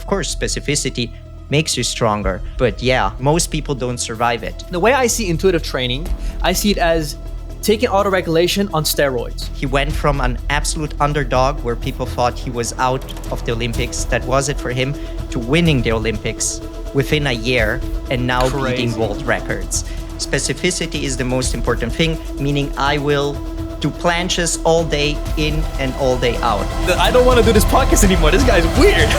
course, specificity makes you stronger. But yeah, most people don't survive it. The way I see intuitive training, I see it as taking auto-regulation on steroids. He went from an absolute underdog where people thought he was out of the Olympics, that was it for him, to winning the Olympics within a year and now beating world records. Specificity is the most important thing, meaning I will do planches all day in and all day out. I don't want to do this podcast anymore. This guy's weird.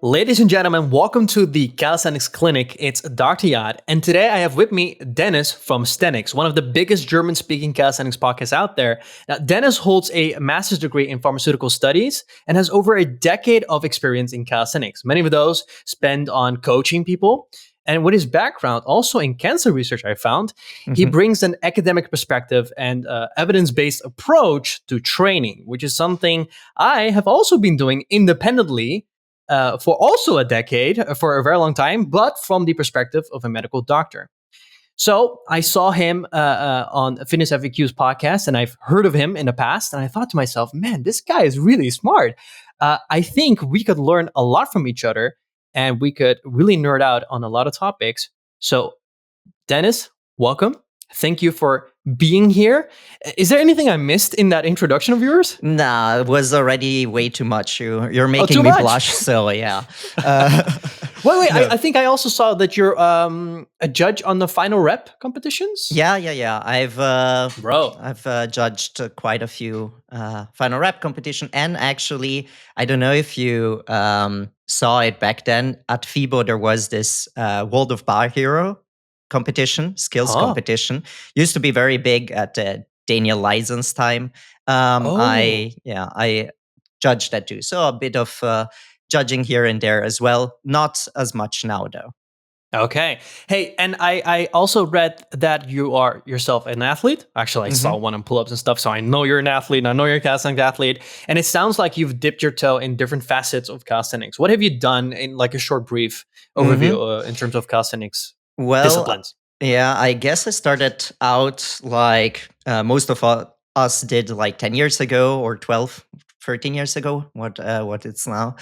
Ladies and gentlemen, welcome to the Calisthenics Clinic. It's Dr. Yaad, and today I have with me Denis from Sthenics, one of the biggest German-speaking calisthenics podcasts out there. Now, Denis holds a master's degree in pharmaceutical studies and has over a decade of experience in calisthenics. Many of those spend on coaching people. And with his background also in cancer research, I found, he brings an academic perspective and evidence-based approach to training, which is something I have also been doing independently for also a decade, for a very long time, but from the perspective of a medical doctor. So I saw him on Fitness FAQ's podcast, and I've heard of him in the past, and I thought to myself, man, this guy is really smart. I think we could learn a lot from each other, and we could really nerd out on a lot of topics. So, Denis, welcome. Thank you for being here. Is there anything I missed in that introduction of yours? Nah, it was already way too much. You're making me blush, so yeah. Wait. No. I think I also saw that you're a judge on the final rep competitions. Yeah. I've judged quite a few final rep competition, and actually, I don't know if you saw it back then at FIBO. There was this World of Bar Hero competition, skills competition. Used to be very big at Daniel Leisen's time. I judged that too. So a bit of judging here and there as well. Not as much now though. Okay. Hey, and I also read that you are yourself an athlete. Actually, I saw one on pull-ups and stuff, so I know you're an athlete, and I know you're a calisthenics athlete. And it sounds like you've dipped your toe in different facets of calisthenics. What have you done in like a short brief overview in terms of calisthenics disciplines? Yeah, I guess I started out like most of us did like 10 years ago or 12, 13 years ago, what it's now,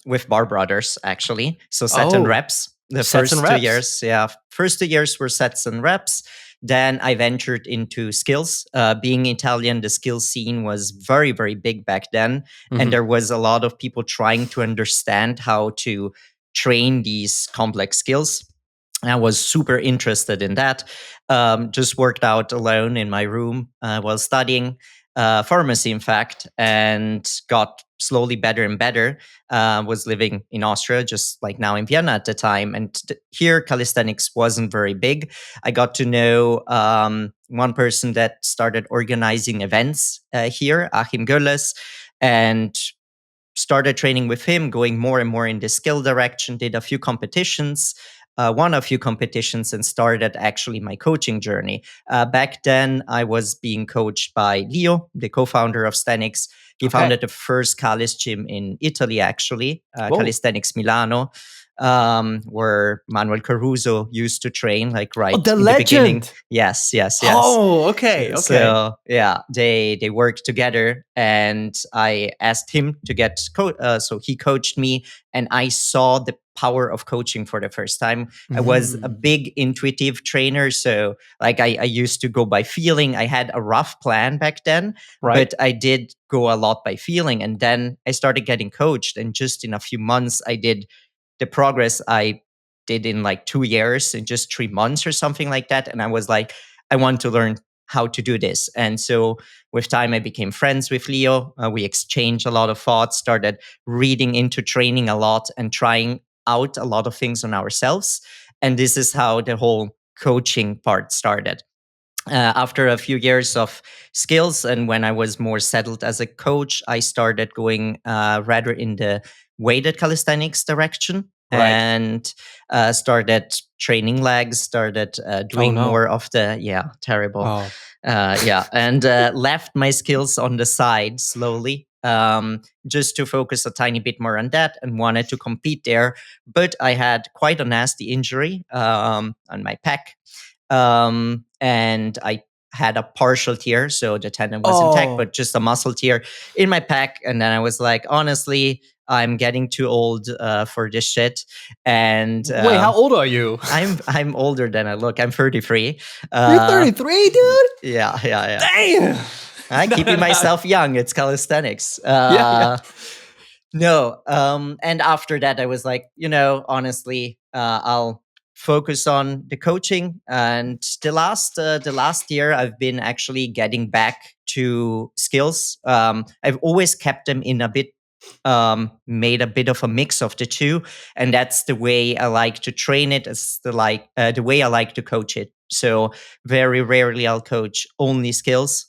with Bar Brothers, actually. So sets and reps. The first 2 years, first 2 years were sets and reps. Then I ventured into skills. Being Italian, the skills scene was very, very big back then. And there was a lot of people trying to understand how to train these complex skills. I was super interested in that. Just worked out alone in my room while studying pharmacy, in fact, and got slowly better and better. Was living in Austria, just like now in Vienna at the time. And here, calisthenics wasn't very big. I got to know one person that started organizing events here, Achim Gölles, and started training with him, going more and more in the skill direction, did a few competitions, won a few competitions, and started actually my coaching journey. Back then, I was being coached by Leo, the co-founder of Sthenics. He founded the first Calis gym in Italy, actually, Calisthenics Milano, where Manuel Caruso used to train, like in the beginning. Yes. Oh, okay. So yeah, they worked together, and I asked him to get so he coached me, and I saw the power of coaching for the first time. I was a big intuitive trainer, so like I used to go by feeling. I had a rough plan back then, but I did go a lot by feeling, and then I started getting coached, and just in a few months I did the progress I did in like 2 years, in just 3 months or something like that. And I was like, I want to learn how to do this. And so with time, I became friends with Leo. We exchanged a lot of thoughts, started reading into training a lot and trying out a lot of things on ourselves. And this is how the whole coaching part started. After a few years of skills, and when I was more settled as a coach, I started going rather in the weighted calisthenics direction, and started training legs, started doing more of the, terrible. And left my skills on the side slowly, just to focus a tiny bit more on that, and wanted to compete there. But I had quite a nasty injury on my pec. And I had a partial tear, so the tendon was intact, Oh, but just a muscle tear in my pec. And then I was like, honestly, I'm getting too old for this shit. And wait, how old are you? I'm older than I look. I'm 33. You're 33, dude? Yeah, yeah, yeah. Damn. I'm keeping myself young. It's calisthenics. Yeah, yeah. No. And after that, I was like, honestly, I'll focus on the coaching. And the last year, I've been actually getting back to skills. I've always kept them in a bit. Made a bit of a mix of the two, and that's the way I like to train it. It's the way I like to coach it. So very rarely I'll coach only skills,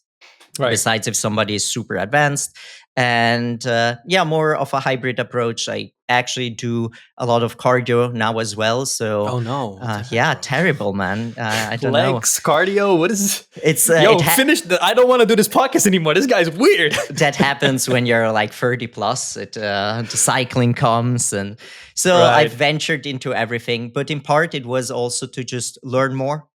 Right. besides if somebody is super advanced. And more of a hybrid approach. I actually do a lot of cardio now as well. So Oh no. What the heck, bro? terrible, man. I don't know. Legs, cardio. What is? It's Yo, finish. I don't want to do this podcast anymore. This guy's weird. that happens when you're like 30 plus. The cycling comes, and so Right. I've ventured into everything. But in part, it was also to just learn more,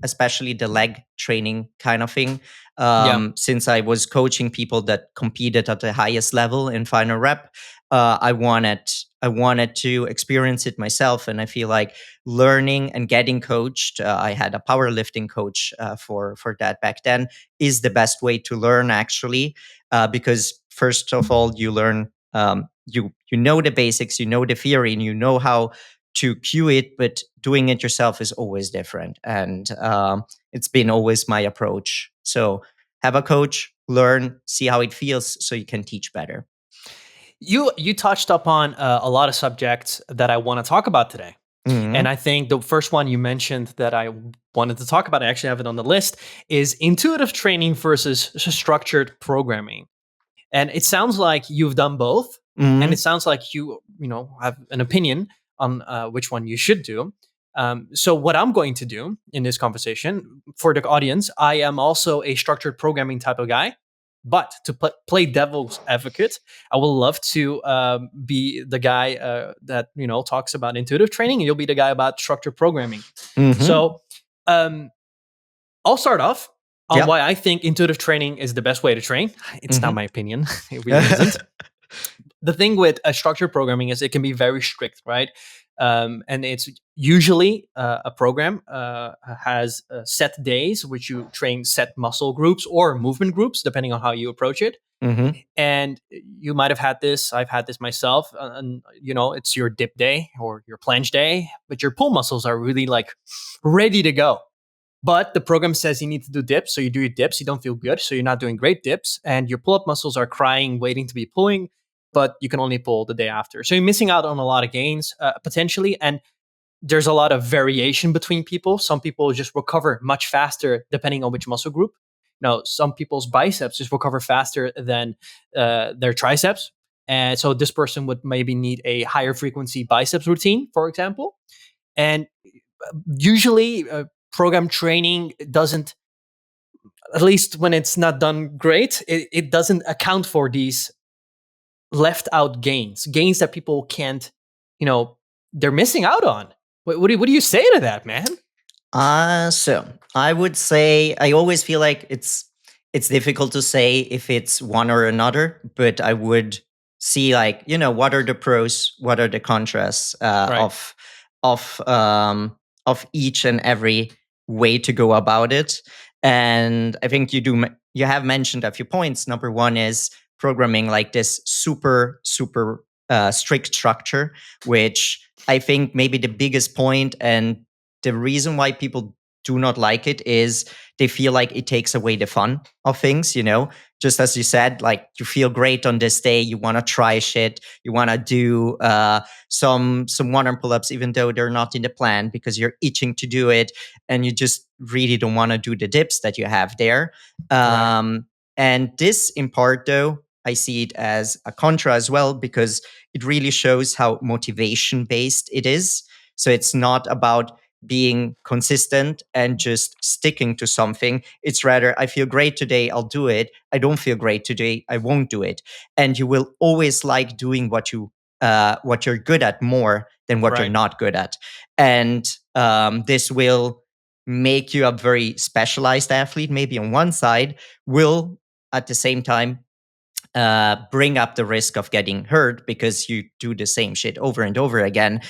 especially the leg training kind of thing. Yeah. Since I was coaching people that competed at the highest level in final rep, I wanted to experience it myself, and I feel like learning and getting coached. I had a powerlifting coach for that back then. Is the best way to learn, actually, because first of all, you learn. You know the basics, you know the theory, and you know how to cue it. But doing it yourself is always different, and it's been always my approach. So have a coach, learn, see how it feels, so you can teach better. You touched upon a lot of subjects that I want to talk about today. Mhm. And I think the first one you mentioned that I wanted to talk about, I actually have it on the list, is intuitive training versus structured programming. And it sounds like you've done both, and Mhm. it sounds like you have an opinion on which one you should do. So what I'm going to do in this conversation for the audience, I am also a structured programming type of guy. But to play devil's advocate, I would love to be the guy that talks about intuitive training, and you'll be the guy about structured programming. Mhm. So um, I'll start off on Yeah. why I think intuitive training is the best way to train. It's not Mhm. my opinion; it really isn't. The thing with structured programming is it can be very strict, right? And it's usually a program has set days which you train set muscle groups or movement groups, depending on how you approach it. Mhm. And you might have had this. I've had this myself. And it's your dip day or your planche day, but your pull muscles are really like ready to go. But the program says you need to do dips, so you do your dips. You don't feel good, so you're not doing great dips, and your pull-up muscles are crying, waiting to be pulling, but you can only pull the day after. So you're missing out on a lot of gains potentially, and there's a lot of variation between people. Some people just recover much faster depending on which muscle group. Some people's biceps just recover faster than their triceps, and so this person would maybe need a higher frequency biceps routine, for example. And usually program training doesn't, at least when it's not done great, it doesn't account for these left out gains that people can't, they're missing out on. What do you say to that, man? So I would say I always feel like it's difficult to say if it's one or another, but I would see, like, what are the pros, what are the contrasts Right. of each and every way to go about it. And I think you have mentioned a few points. Number one is programming like this super super strict structure, which I think maybe the biggest point, and the reason why people do not like it is they feel like it takes away the fun of things, just as you said, like, you feel great on this day, you want to try shit, you want to do some one-arm pull-ups even though they're not in the plan because you're itching to do it, and you just really don't want to do the dips that you have there. Right. And this, in part, though, I see it as a contra as well, because it really shows how motivation based it is. So it's not about being consistent and just sticking to something. It's rather, I feel great today, I'll do it. I don't feel great today, I won't do it. And you will always like doing what you're good at more than what you're Right. not good at. And this will make you a very specialized athlete, maybe on one side, will at the same time bring up the risk of getting hurt because you do the same shit over and over again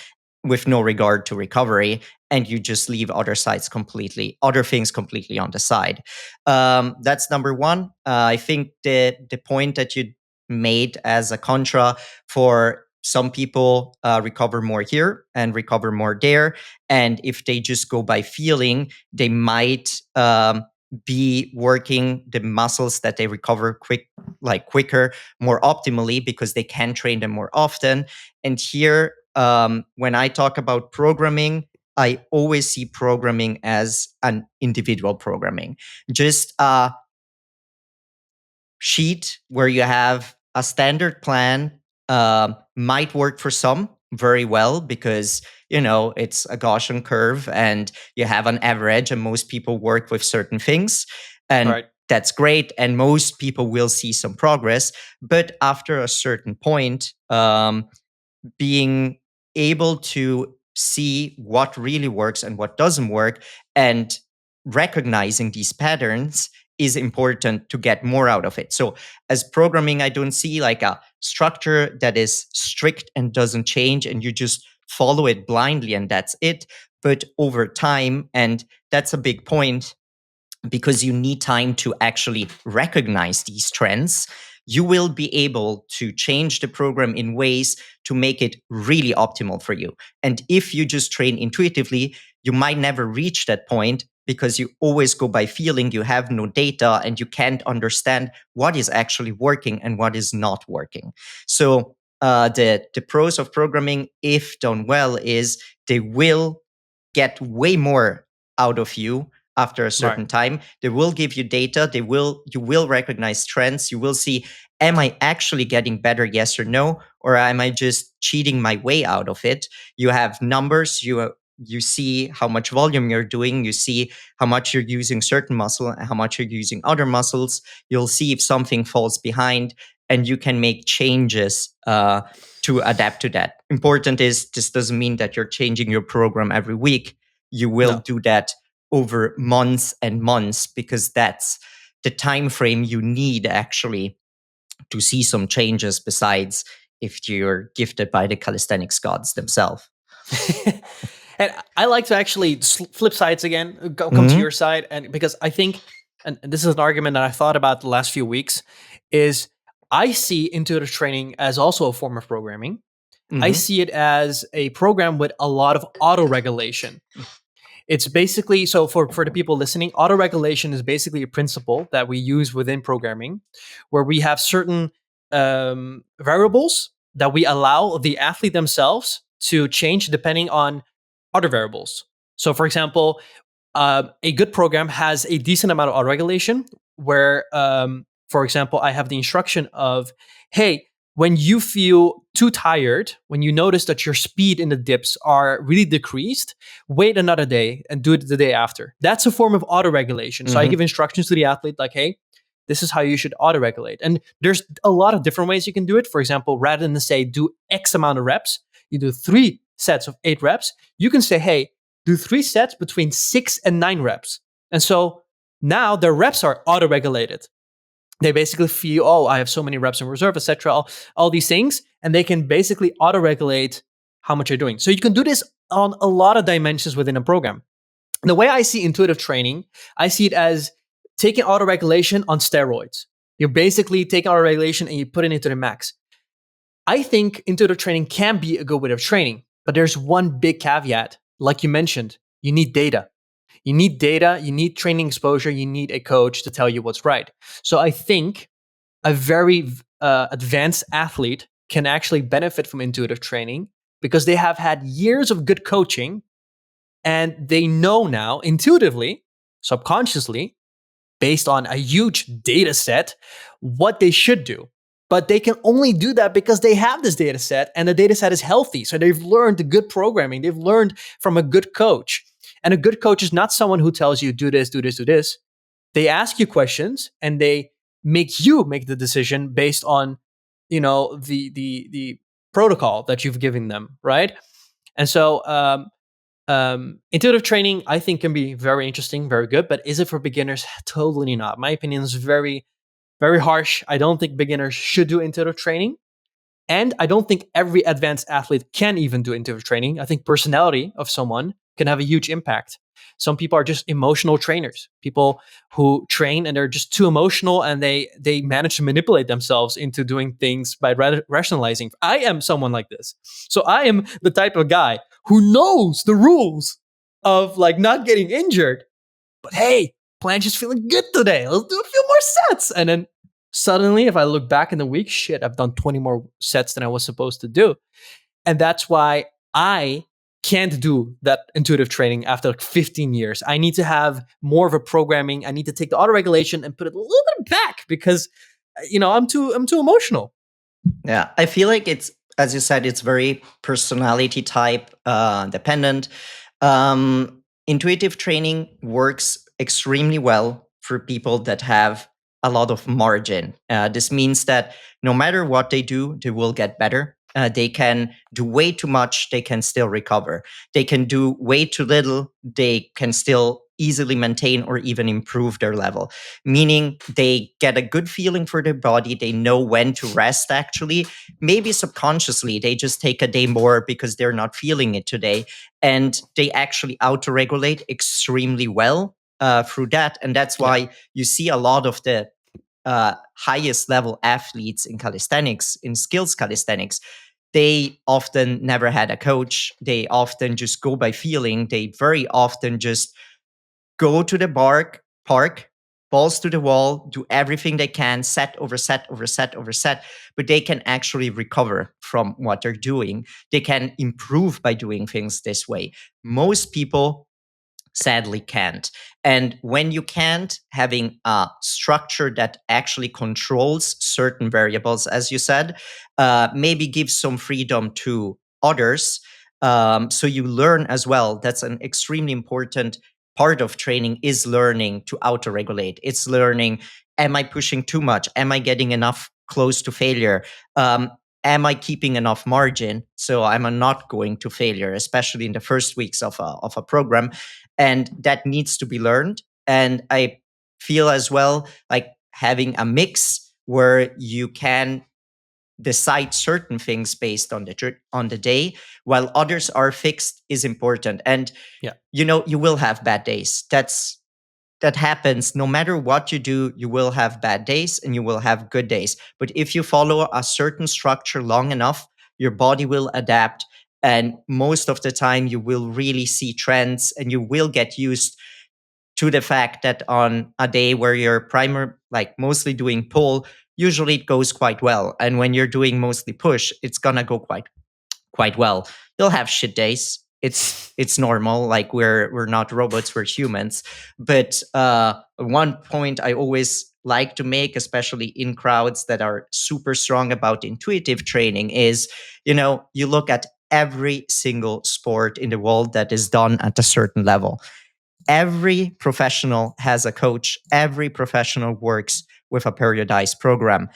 with no regard to recovery, and you just leave other things completely on the side. That's number one. I think the point that you made as a contra for some people recover more here and recover more there, and if they just go by feeling, they might be working the muscles that they recover quicker, more optimally, because they can train them more often. And here, when I talk about programming, I always see programming as an individual programming. Just a sheet where you have a standard plan might work for some very well because it's a Gaussian curve and you have an average, and most people work with certain things, and Right. that's great, and most people will see some progress. But after a certain point, being able to see what really works and what doesn't work, and recognizing these patterns is important to get more out of it. So as programming, I don't see like a structure that is strict and doesn't change and you just follow it blindly and that's it. But over time, and that's a big point, because you need time to actually recognize these trends, you will be able to change the program in ways to make it really optimal for you. And if you just train intuitively, you might never reach that point because you always go by feeling, you have no data, and you can't understand what is actually working and what is not working. So the pros of programming, if done well, is they will get way more out of you after a Right. certain time. They will give you data. You will recognize trends. You will see, am I actually getting better? Yes or no? Or am I just cheating my way out of it? You have numbers. You see how much volume you're doing. You see how much you're using certain muscle and how much you're using other muscles. You'll see if something falls behind, and you can make changes to adapt to that. Important is, this doesn't mean that you're changing your program every week. You will No. do that over months and months, because that's the time frame you need actually to see some changes, besides if you're gifted by the calisthenics gods themselves. And I like to actually flip sides again, come to Mhm. your side, and because I think, and this is an argument that I thought about the last few weeks, is I see intuitive training as also a form of programming. I Mhm. see it as a program with a lot of auto regulation. It's basically, so for the people listening, auto regulation is basically a principle that we use within programming, where we have certain variables that we allow the athlete themselves to change depending on other variables. So, for example, a good program has a decent amount of auto regulation, where, for example, I have the instruction of, hey, when you feel too tired, when you notice that your speed in the dips are really decreased, wait another day and do it the day after. That's a form of auto regulation. So I give Mhm. instructions to the athlete like, hey, this is how you should auto regulate. And there's a lot of different ways you can do it. For example, rather than say do X amount of reps, you do 3 sets of 8 reps. You can say, hey, do 3 sets between 6 and 9 reps. And so now their reps are auto regulated. They basically feel, oh, I have so many reps in reserve, etc., all these things, and they can basically auto regulate how much you're doing. So you can do this on a lot of dimensions within a program. The way I see intuitive training, I see it as taking auto regulation on steroids. You're basically taking auto regulation and you put it into the max. I think intuitive training can be a good way of training, but there's one big caveat. Like you mentioned, you need data. You need data, you need training exposure, you need a coach to tell you what's right. So I think a very advanced athlete can actually benefit from intuitive training because they have had years of good coaching and they know now intuitively, subconsciously, based on a huge data set, what they should do. But they can only do that because they have this data set and the data set is healthy. So they've learned the good programming, they've learned from a good coach. And a good coach is not someone who tells you, do this, do this, do this. They ask you questions and they make you make the decision based on, the protocol that you've given them, right? And so Intuitive training, I think, can be very interesting, very good, but is it for beginners? Totally not. My opinion is very, very harsh. I don't think beginners should do intuitive training. And I don't think every advanced athlete can even do intuitive training. I think personality of someone can have a huge impact. Some people are just emotional trainers, people who train and they're just too emotional and they manage to manipulate themselves into doing things by rationalizing. I am someone like this. So I am the type of guy who knows the rules of like not getting injured. But hey, planche is feeling good today. Let's do a few more sets. And then suddenly, if I look back in the week, shit, I've done 20 more sets than I was supposed to do. And that's why I can't do that intuitive training after like 15 years. I need to have more of a programming. I need to take the auto regulation and put it a little bit back because I'm too emotional. Yeah, I feel like it's, as you said, it's very personality type dependent. Intuitive training works extremely well for people that have a lot of margin. This means that no matter what they do, they will get better. They can do way too much, they can still recover. They can do way too little, they can still easily maintain or even improve their level, meaning they get a good feeling for their body. They know when to rest, actually. Maybe subconsciously, they just take a day more because they're not feeling it today. And they actually auto regulate extremely well through that. And that's Yeah. why you see a lot of the highest level athletes in calisthenics, in skills calisthenics, they often never had a coach. They often just go by feeling. They very often just go to the park, balls to the wall, do everything they can, set over set over set over set, but they can actually recover from what they're doing. They can improve by doing things this way. Most people sadly can't. And when you can't, having a structure that actually controls certain variables, as you said, maybe gives some freedom to others. So you learn as well. That's an extremely important part of training, is learning to auto-regulate. It's learning, am I pushing too much? Am I getting enough close to failure? Am I keeping enough margin so I'm not going to failure, especially in the first weeks of a program? And that needs to be learned. And I feel as well like having a mix where you can decide certain things based on the day, while others are fixed, is important. And Yeah. you will have bad days. That happens no matter what you do. You will have bad days and you will have good days, but if you follow a certain structure long enough, your body will adapt. And most of the time you will really see trends, and you will get used to the fact that on a day where you're like mostly doing pull, usually it goes quite well, and when you're doing mostly push, it's gonna go quite well. You'll have shit days. It's normal. Like we're not robots, we're humans. But one point I always like to make, especially in crowds that are super strong about intuitive training, is you look at every single sport in the world that is done at a certain level. Every professional has a coach. Every professional works with a periodized program.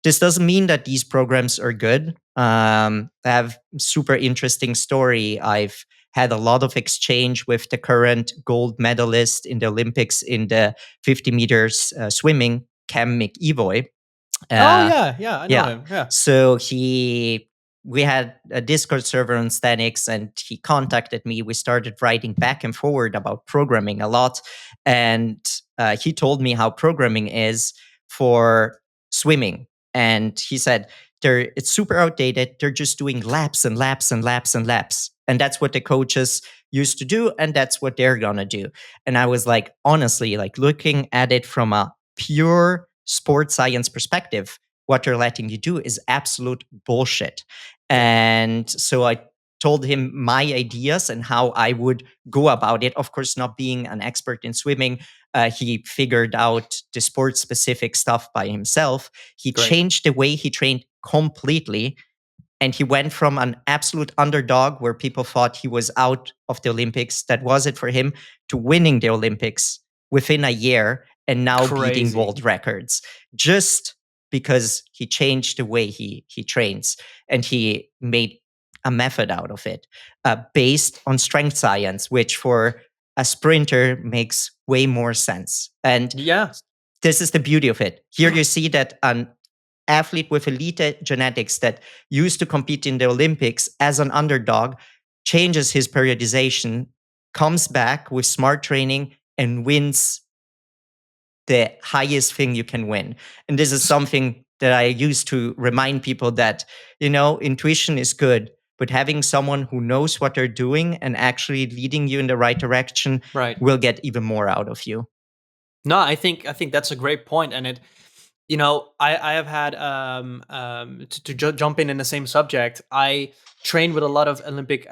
This doesn't mean that these programs are good. I have super interesting story. I've had a lot of exchange with the current gold medalist in the Olympics in the 50 meters swimming, Cam McEvoy. Oh Uh, yeah, I know yeah. him. Yeah. So we had a Discord server on Sthenics, and he contacted me. We started writing back and forward about programming a lot. And he told me how programming is for swimming. And he said, it's super outdated. They're just doing laps and laps and laps and laps. And that's what the coaches used to do. And that's what they're going to do. And I was like, honestly, like looking at it from a pure sports science perspective, what they're letting you do is absolute bullshit. Yeah. And so I told him my ideas and how I would go about it. Of course, not being an expert in swimming, he figured out the sport specific stuff by himself. He Great. changed the way he trained completely. And he went from an absolute underdog where people thought he was out of the Olympics, that was it for him, to winning the Olympics within a year and now beating Crazy. world records, just because he changed the way he trains. And he made a method out of it based on strength science, which for a sprinter makes way more sense. And Yeah. this is the beauty of it. Here you see that an athlete with elite genetics that used to compete in the Olympics as an underdog changes his periodization, comes back with smart training, and wins the highest thing you can win. And this is something that I used to remind people that, intuition is good, but having someone who knows what they're doing and actually leading you in the right direction Right. will get even more out of you. No, I think that's a great point, and I have had to jump in the same subject. I trained with a lot of Olympic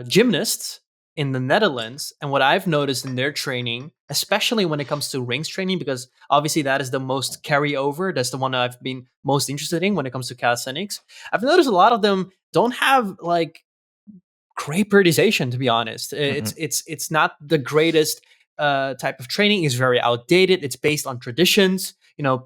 gymnasts in the Netherlands, and what I've noticed in their training, especially when it comes to rings training, because obviously that is the most carryover. That's the one that I've been most interested in when it comes to calisthenics. I've noticed a lot of them don't have like great periodization, to be honest. It's not the greatest type of training. Is very outdated. It's based on traditions,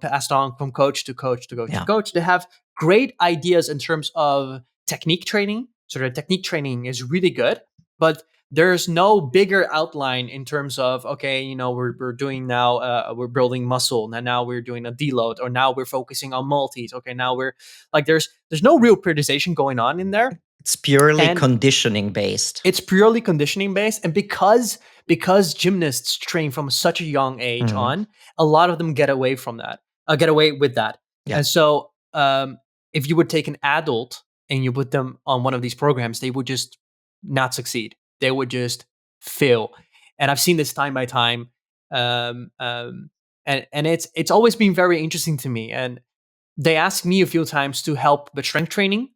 passed on from coach to coach to coach to coach. They have great ideas in terms of technique training. So their technique training is really good, but there's no bigger outline in terms of, okay, we're doing now, we're building muscle, and now we're doing a deload, or now we're focusing on multis. Okay, now we're like, there's no real periodization going on in there. It's purely And conditioning based. it's purely conditioning based, and because gymnasts train from such a young age on, a lot of them get away from that, get away with that. Yeah. And so, if you would take an adult and you put them on one of these programs, they would just not succeed. They would just fail. And I've seen this time by time, and it's always been very interesting to me. And they asked me a few times to help with strength training,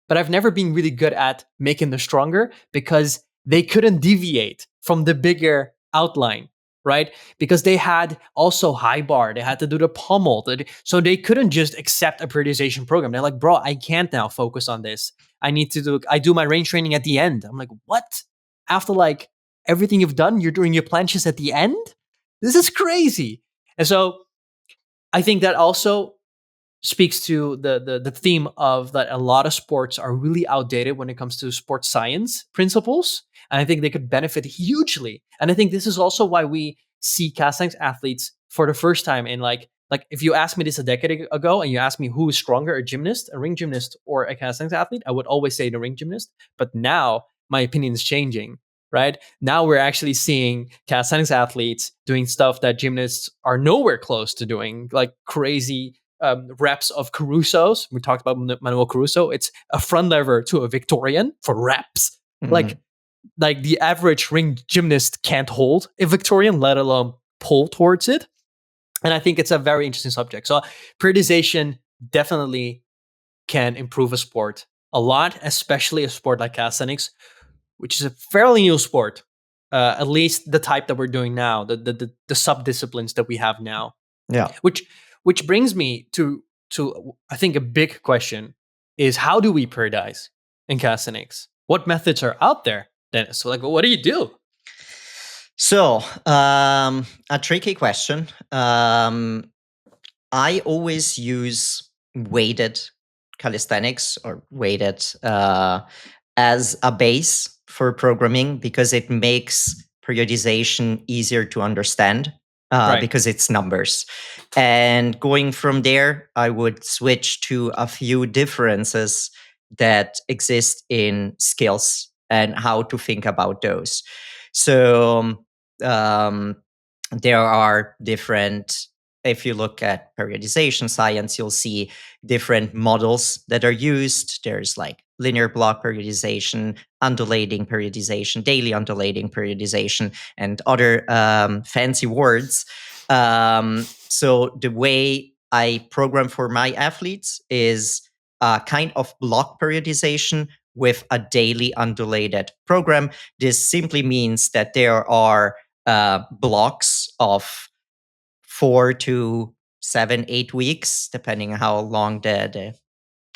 but I've never been really good at making them stronger because they couldn't deviate from the bigger outline, right? Because they had also high bar, they had to do the pommel, so they couldn't just accept a periodization program. They're like, bro, I can't now focus on this. I do my range training at the end. I'm like, what? After like everything you've done, you're doing your planches at the end? This is crazy. And so I think that also speaks to the theme of that a lot of sports are really outdated when it comes to sports science principles, and I think they could benefit hugely. And I think this is also why we see calisthenics athletes for the first time in like if you asked me this a decade ago and you asked me who is stronger, a gymnast, a ring gymnast, or a calisthenics athlete, I would always say the ring gymnast. But now my opinion is changing. Right now, we're actually seeing calisthenics athletes doing stuff that gymnasts are nowhere close to doing, like crazy reps of Caruso's. We talked about Manuel Caruso. It's a front lever to a Victorian for reps. Like the average ring gymnast can't hold a Victorian, let alone pull towards it. And I think it's a very interesting subject. So periodization definitely can improve a sport a lot, especially a sport like calisthenics, which is a fairly new sport. At least the type that we're doing now, the sub-disciplines that we have now. Yeah. Which brings me to I think a big question is, how do we periodize in calisthenics? What methods are out there, Dennis? So like, what do you do? So, a tricky question. I always use weighted calisthenics or weighted as a base for programming because it makes periodization easier to understand. Right. Because it's numbers. And going from there, I would switch to a few differences that exist in skills and how to think about those. So there are different, if you look at periodization science, you'll see different models that are used. There's like linear block periodization, undulating periodization, daily undulating periodization, and other fancy words. So the way I program for my athletes is a kind of block periodization with a daily undulated program. This simply means that there are blocks of 4 to 7, 8 weeks, depending on how long the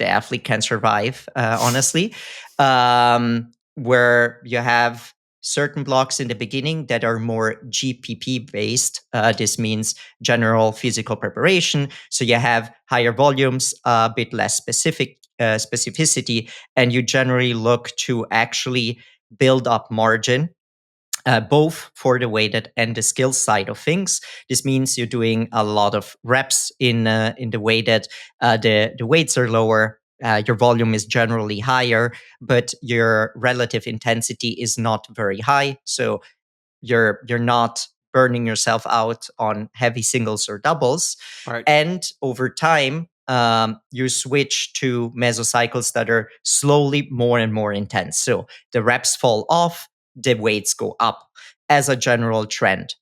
athlete can survive, honestly, where you have certain blocks in the beginning that are more GPP based. This means general physical preparation. So you have higher volumes, a bit less specific specificity, and you generally look to actually build up margin, both for the weighted and the skill side of things. This means you're doing a lot of reps in the weighted. The weights are lower. Your volume is generally higher, but your relative intensity is not very high. So you're not burning yourself out on heavy singles or doubles. Right. And over time, you switch to mesocycles that are slowly more and more intense. So the reps fall off, the weights go up as a general trend.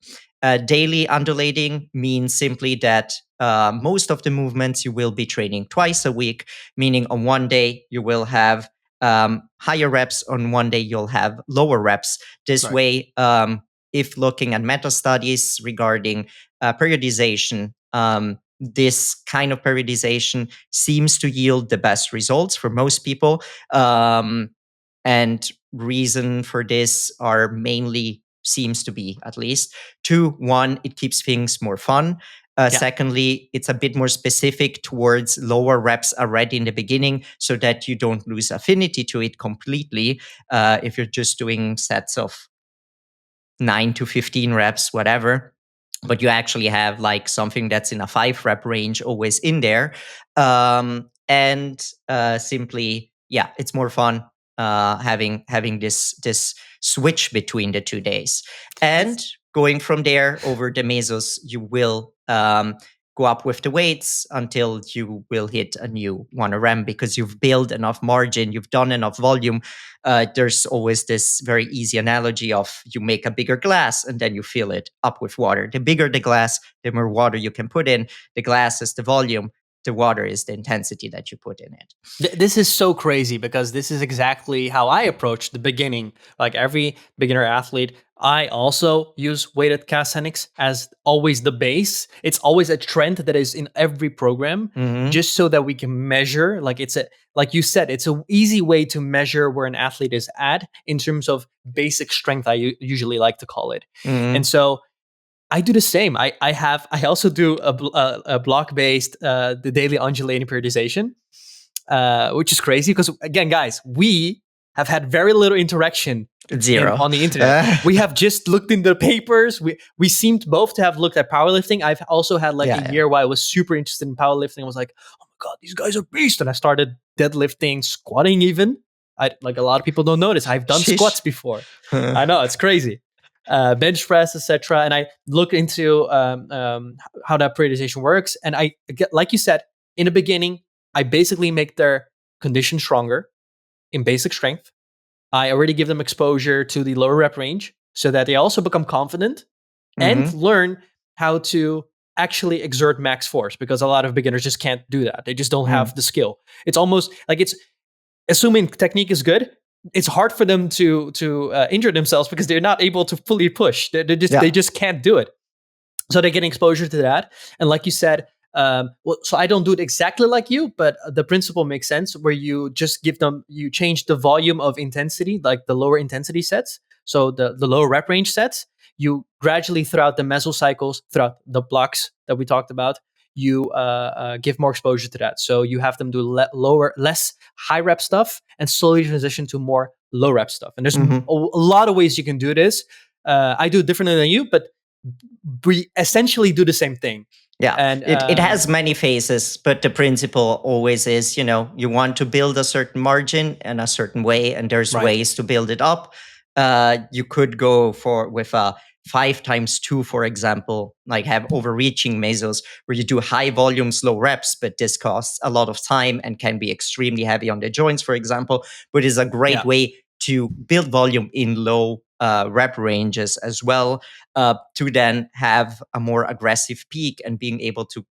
Daily undulating means simply that most of the movements you will be training twice a week, meaning on one day you will have higher reps, on one day you'll have lower reps. This Right. way, if looking at meta studies regarding periodization, this kind of periodization seems to yield the best results for most people. And reason for this are mainly seems to be at least two. One, it keeps things more fun. Yeah. Secondly, it's a bit more specific towards lower reps already in the beginning so that you don't lose affinity to it completely. If you're just doing sets of 9 to 15 reps, whatever, but you actually have like something that's in a 5 rep range always in there. And simply, yeah, it's more fun having this switch between the 2 days. And going from there over the mesos, you will go up with the weights until you will hit a new 1 RM because you've built enough margin, you've done enough volume. There's always this very easy analogy of you make a bigger glass and then you fill it up with water. The bigger the glass, the more water you can put in. The glass is the volume. The water is the intensity that you put in it. This is so crazy because this is exactly how I approach the beginning. Like every beginner athlete, I also use weighted calisthenics as always the base. It's always a trend that is in every program, just so that we can measure. Like like you said, it's an easy way to measure where an athlete is at in terms of basic strength. I usually like to call it, and so I do the same. I also do a block based the daily undulating periodization, which is crazy because again, guys, we have had very little interaction Zero on the internet. We have just looked in the papers. We seemed both to have looked at powerlifting. I've also had like a year where I was super interested in powerlifting. I was like, oh my god, these guys are beasts, and I started deadlifting, squatting even. Like a lot of people don't notice. I've done squats before. I know, it's crazy. Bench press, etc. And I look into how that periodization works. And I get, like you said, in the beginning, I basically make their condition stronger in basic strength. I already give them exposure to the lower rep range so that they also become confident and learn how to actually exert max force, because a lot of beginners just can't do that. They just don't have the skill. It's almost like it's assuming technique is good, it's hard for them to injure themselves because they're not able to fully push. They just can't do it. So they're getting exposure to that. And like you said, so I don't do it exactly like you, but the principle makes sense where you just you change the volume of intensity, like the lower intensity sets. So the lower rep range sets, you gradually throughout the mesocycles, throughout the blocks that we talked about, you give more exposure to that. So you have them do less high rep stuff and slowly transition to more low rep stuff. And there's a lot of ways you can do this. I do it differently than you, but we essentially do the same thing. Yeah, and it has many phases, but the principle always is, you want to build a certain margin in a certain way, and there's ways to build it up. You could go with a 5x2, for example, like have overreaching mesos where you do high volume, slow reps, but this costs a lot of time and can be extremely heavy on the joints, for example, but is a great way to build volume in low rep ranges as well, to then have a more aggressive peak and being able to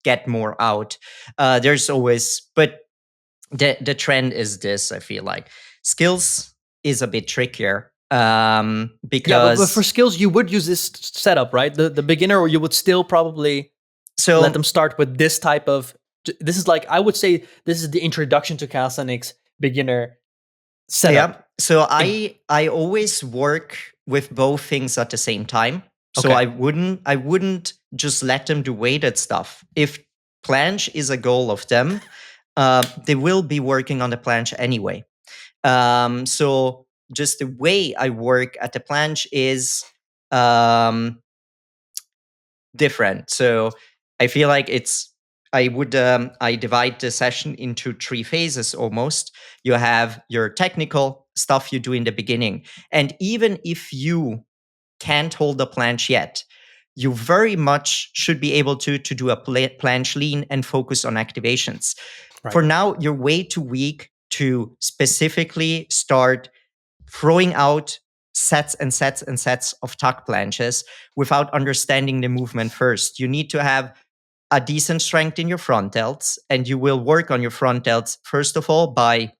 get more out. There's always, but the trend is this, I feel like. Skills is a bit trickier. Because but for skills you would use this setup, right? The beginner, or you would still probably let them start with this type of. This is like, I would say this is the introduction to calisthenics beginner setup. Yeah. So I always work with both things at the same time. So I wouldn't just let them do weighted stuff. If planche is a goal of them, they will be working on the planche anyway. So just the way I work at the planche is um, different. So I feel like I divide the session into three phases almost. You have your technical stuff you do in the beginning. And even if you can't hold the planche yet, you very much should be able to do a planche lean and focus on activations. Right. For now, you're way too weak to specifically start throwing out sets and sets and sets of tuck planches without understanding the movement first. You need to have a decent strength in your front delts, and you will work on your front delts first of all by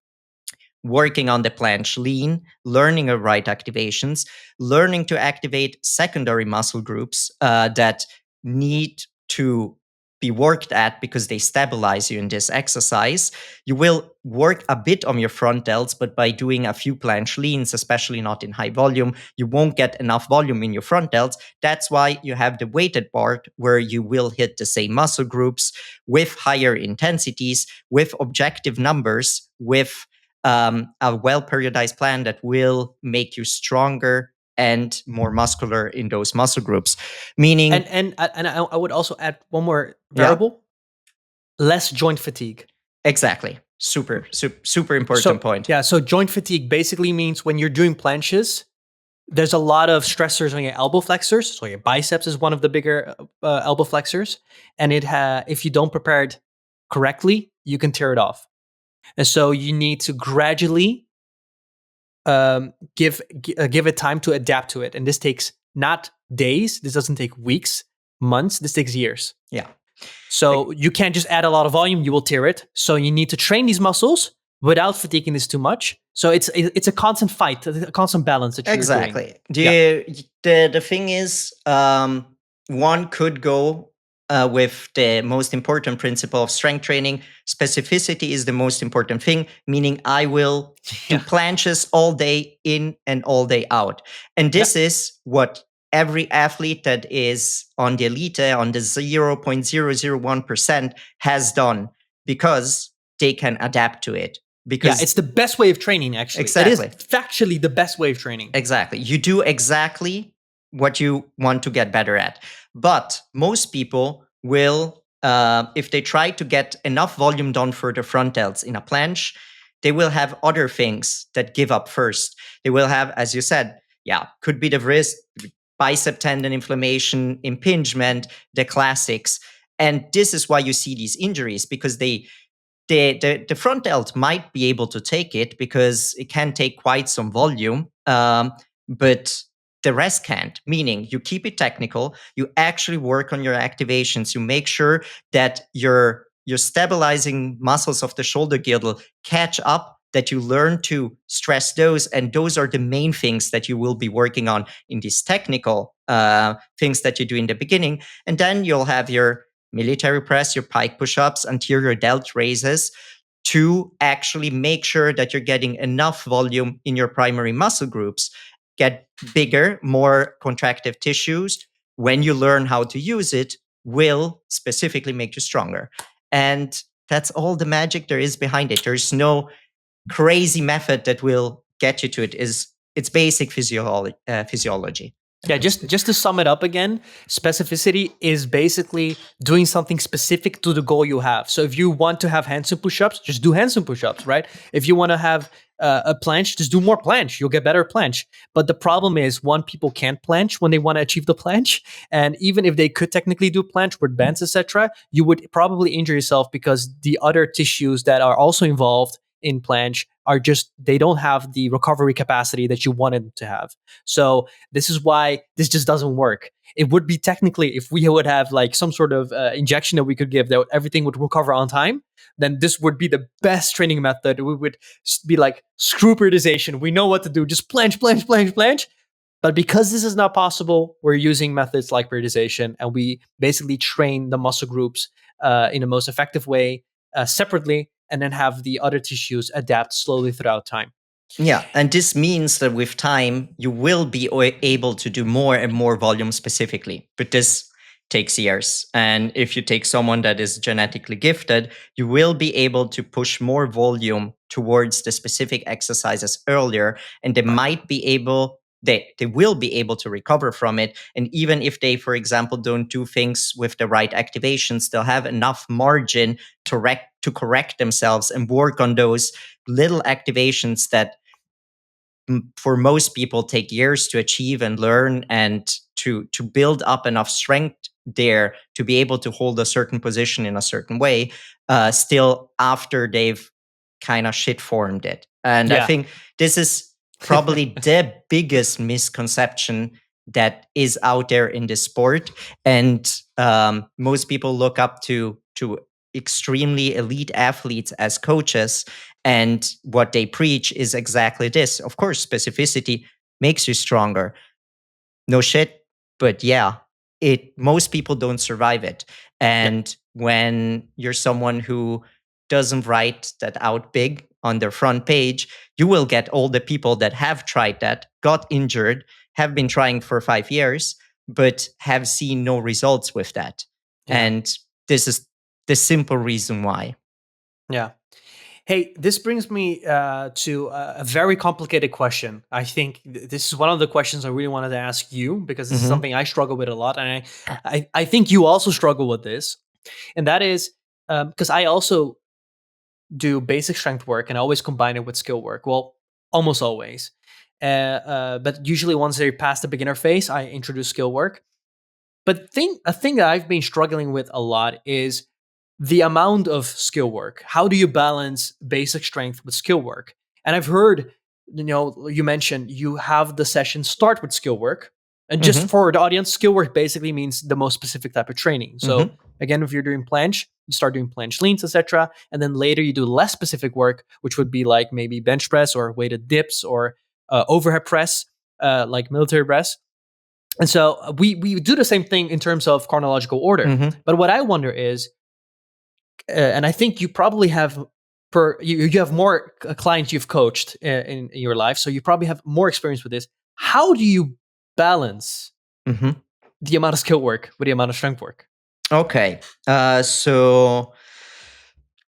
working on the planche lean, learning the right activations, learning to activate secondary muscle groups that need to be worked at because they stabilize you in this exercise. You will work a bit on your front delts, but by doing a few planche leans, especially not in high volume, you won't get enough volume in your front delts. That's why you have the weighted part where you will hit the same muscle groups with higher intensities, with objective numbers, with a well periodized plan that will make you stronger and more muscular in those muscle groups. Meaning, I would also add one more yeah, variable: less joint fatigue. exactly. Super important point. Yeah, so joint fatigue basically means when you're doing planches, there's a lot of stressors on your elbow flexors. So your biceps is one of the bigger elbow flexors, and if you don't prepare it correctly, you can tear it off. And so you need to gradually give it time to adapt to it. And this takes not days. This doesn't take weeks, months. This takes years. Yeah. So you can't just add a lot of volume. You will tear it. So you need to train these muscles without fatiguing this too much. So it's a constant fight, a constant balance that you're exactly. doing. The thing is, one could go with the most important principle of strength training. Specificity is the most important thing, meaning I will do planches all day in and all day out. And this is what every athlete that is on the elite, on the 0.001% has done because they can adapt to it. Because it's the best way of training, actually. Exactly. It is factually the best way of training. Exactly. You do exactly what you want to get better at. But most people will, if they try to get enough volume done for the front delts in a planche, they will have other things that give up first. They will have, as you said, could be the wrist, bicep tendon inflammation, impingement, the classics. And this is why you see these injuries, because the front delt might be able to take it because it can take quite some volume, but the rest can't. Meaning you keep it technical, you actually work on your activations, you make sure that your stabilizing muscles of the shoulder girdle catch up, that you learn to stress those, and those are the main things that you will be working on in these technical things that you do in the beginning. And then you'll have your military press, your pike push-ups, anterior delt raises, to actually make sure that you're getting enough volume in your primary muscle groups, get bigger, more contractive tissues. When you learn how to use it, will specifically make you stronger. And that's all the magic there is behind it. There's no crazy method that will get you to it. It's basic physiology. Yeah, just to sum it up again, specificity is basically doing something specific to the goal you have. So if you want to have handstand push-ups, just do handstand push-ups, right? If you want to have a planche, just do more planche. You'll get better planche. But the problem is, people can't planche when they want to achieve the planche. And even if they could technically do planche with bands, etc., you would probably injure yourself because the other tissues that are also involved in planche they don't have the recovery capacity that you wanted them to have. So this is why this just doesn't work. It would be technically, if we would have like some sort of injection that we could give that everything would recover on time, then this would be the best training method. We would be like, screw periodization. We know what to do. Just planche, planche, planche, planche. But because this is not possible, we're using methods like periodization, and we basically train the muscle groups in the most effective way separately, and then have the other tissues adapt slowly throughout time. Yeah, and this means that with time, you will be able to do more and more volume specifically. But this takes years. And if you take someone that is genetically gifted, you will be able to push more volume towards the specific exercises earlier, and Right. they will be able to recover from it. And even if they, for example, don't do things with the right activations, they'll have enough margin to correct themselves and work on those little activations that for most people take years to achieve and learn, and to build up enough strength there to be able to hold a certain position in a certain way, still after they've kind of shit formed it. And I Yeah. think this is probably the biggest misconception that is out there in this sport. And most people look up to extremely elite athletes as coaches, and what they preach is exactly this. Of course, specificity makes you stronger. No shit. But yeah, most people don't survive it. Yeah. And when you're someone who doesn't write that out big on their front page, you will get all the people that have tried that, got injured, have been trying for 5 years, but have seen no results with that. Yeah. And this is the simple reason why. Yeah. Hey, this brings me to a very complicated question. I think this is one of the questions I really wanted to ask you, because this is Mm-hmm. something I struggle with a lot, and I think you also struggle with this, and that is because I also do basic strength work and I always combine it with skill work. Well, almost always, but usually once they pass the beginner phase, I introduce skill work. But a thing that I've been struggling with a lot is the amount of skill work. How do you balance basic strength with skill work? And I've heard, you mentioned you have the session start with skill work. And just Mm-hmm. for the audience, skill work basically means the most specific type of training. So Mm-hmm. again, if you're doing planche, you start doing planche leans, etc. And then later you do less specific work, which would be like maybe bench press or weighted dips or overhead press, like military press. And so we do the same thing in terms of chronological order. Mm-hmm. But what I wonder is, and I think you probably have you have more clients you've coached in your life, so you probably have more experience with this. How do you balance Mm-hmm. the amount of skill work with the amount of strength work? Okay. So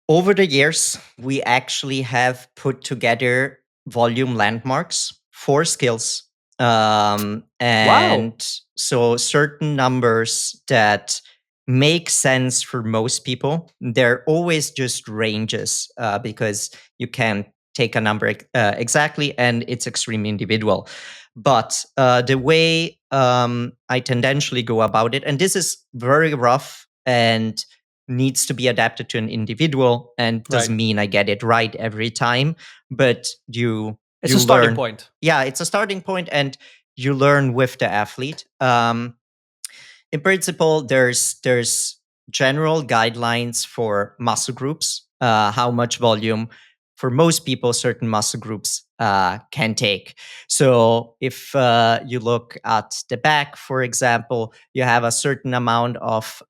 over the years, we actually have put together volume landmarks for skills. Wow. And so certain numbers that make sense for most people, they're always just ranges, because you can't take a number exactly, and it's extremely individual. But the way I tendentially go about it, and this is very rough and needs to be adapted to an individual, and Right. doesn't mean I get it right every time, but It's you a starting learn. point. Yeah, it's a starting point, and you learn with the athlete. In principle, there's general guidelines for muscle groups, how much volume for most people certain muscle groups can take. So if you look at the back, for example, you have a certain amount of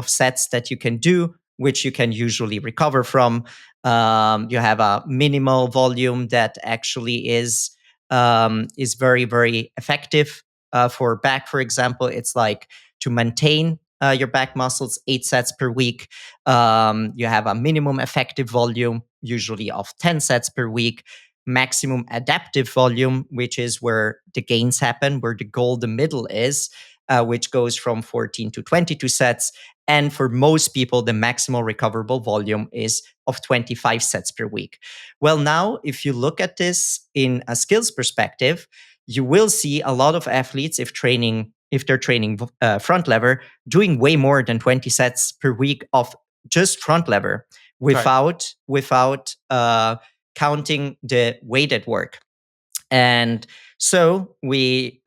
sets that you can do, which you can usually recover from. You have a minimal volume that actually is very, very effective. For back, for example, it's like to maintain your back muscles, 8 sets per week. You have a minimum effective volume, usually of 10 sets per week. Maximum adaptive volume, which is where the gains happen, where the golden middle is, which goes from 14 to 22 sets. And for most people, the maximal recoverable volume is of 25 sets per week. Well, now, if you look at this in a skills perspective, you will see a lot of athletes, if they're training front lever, doing way more than 20 sets per week of just front lever Right. without counting the weighted work. And so we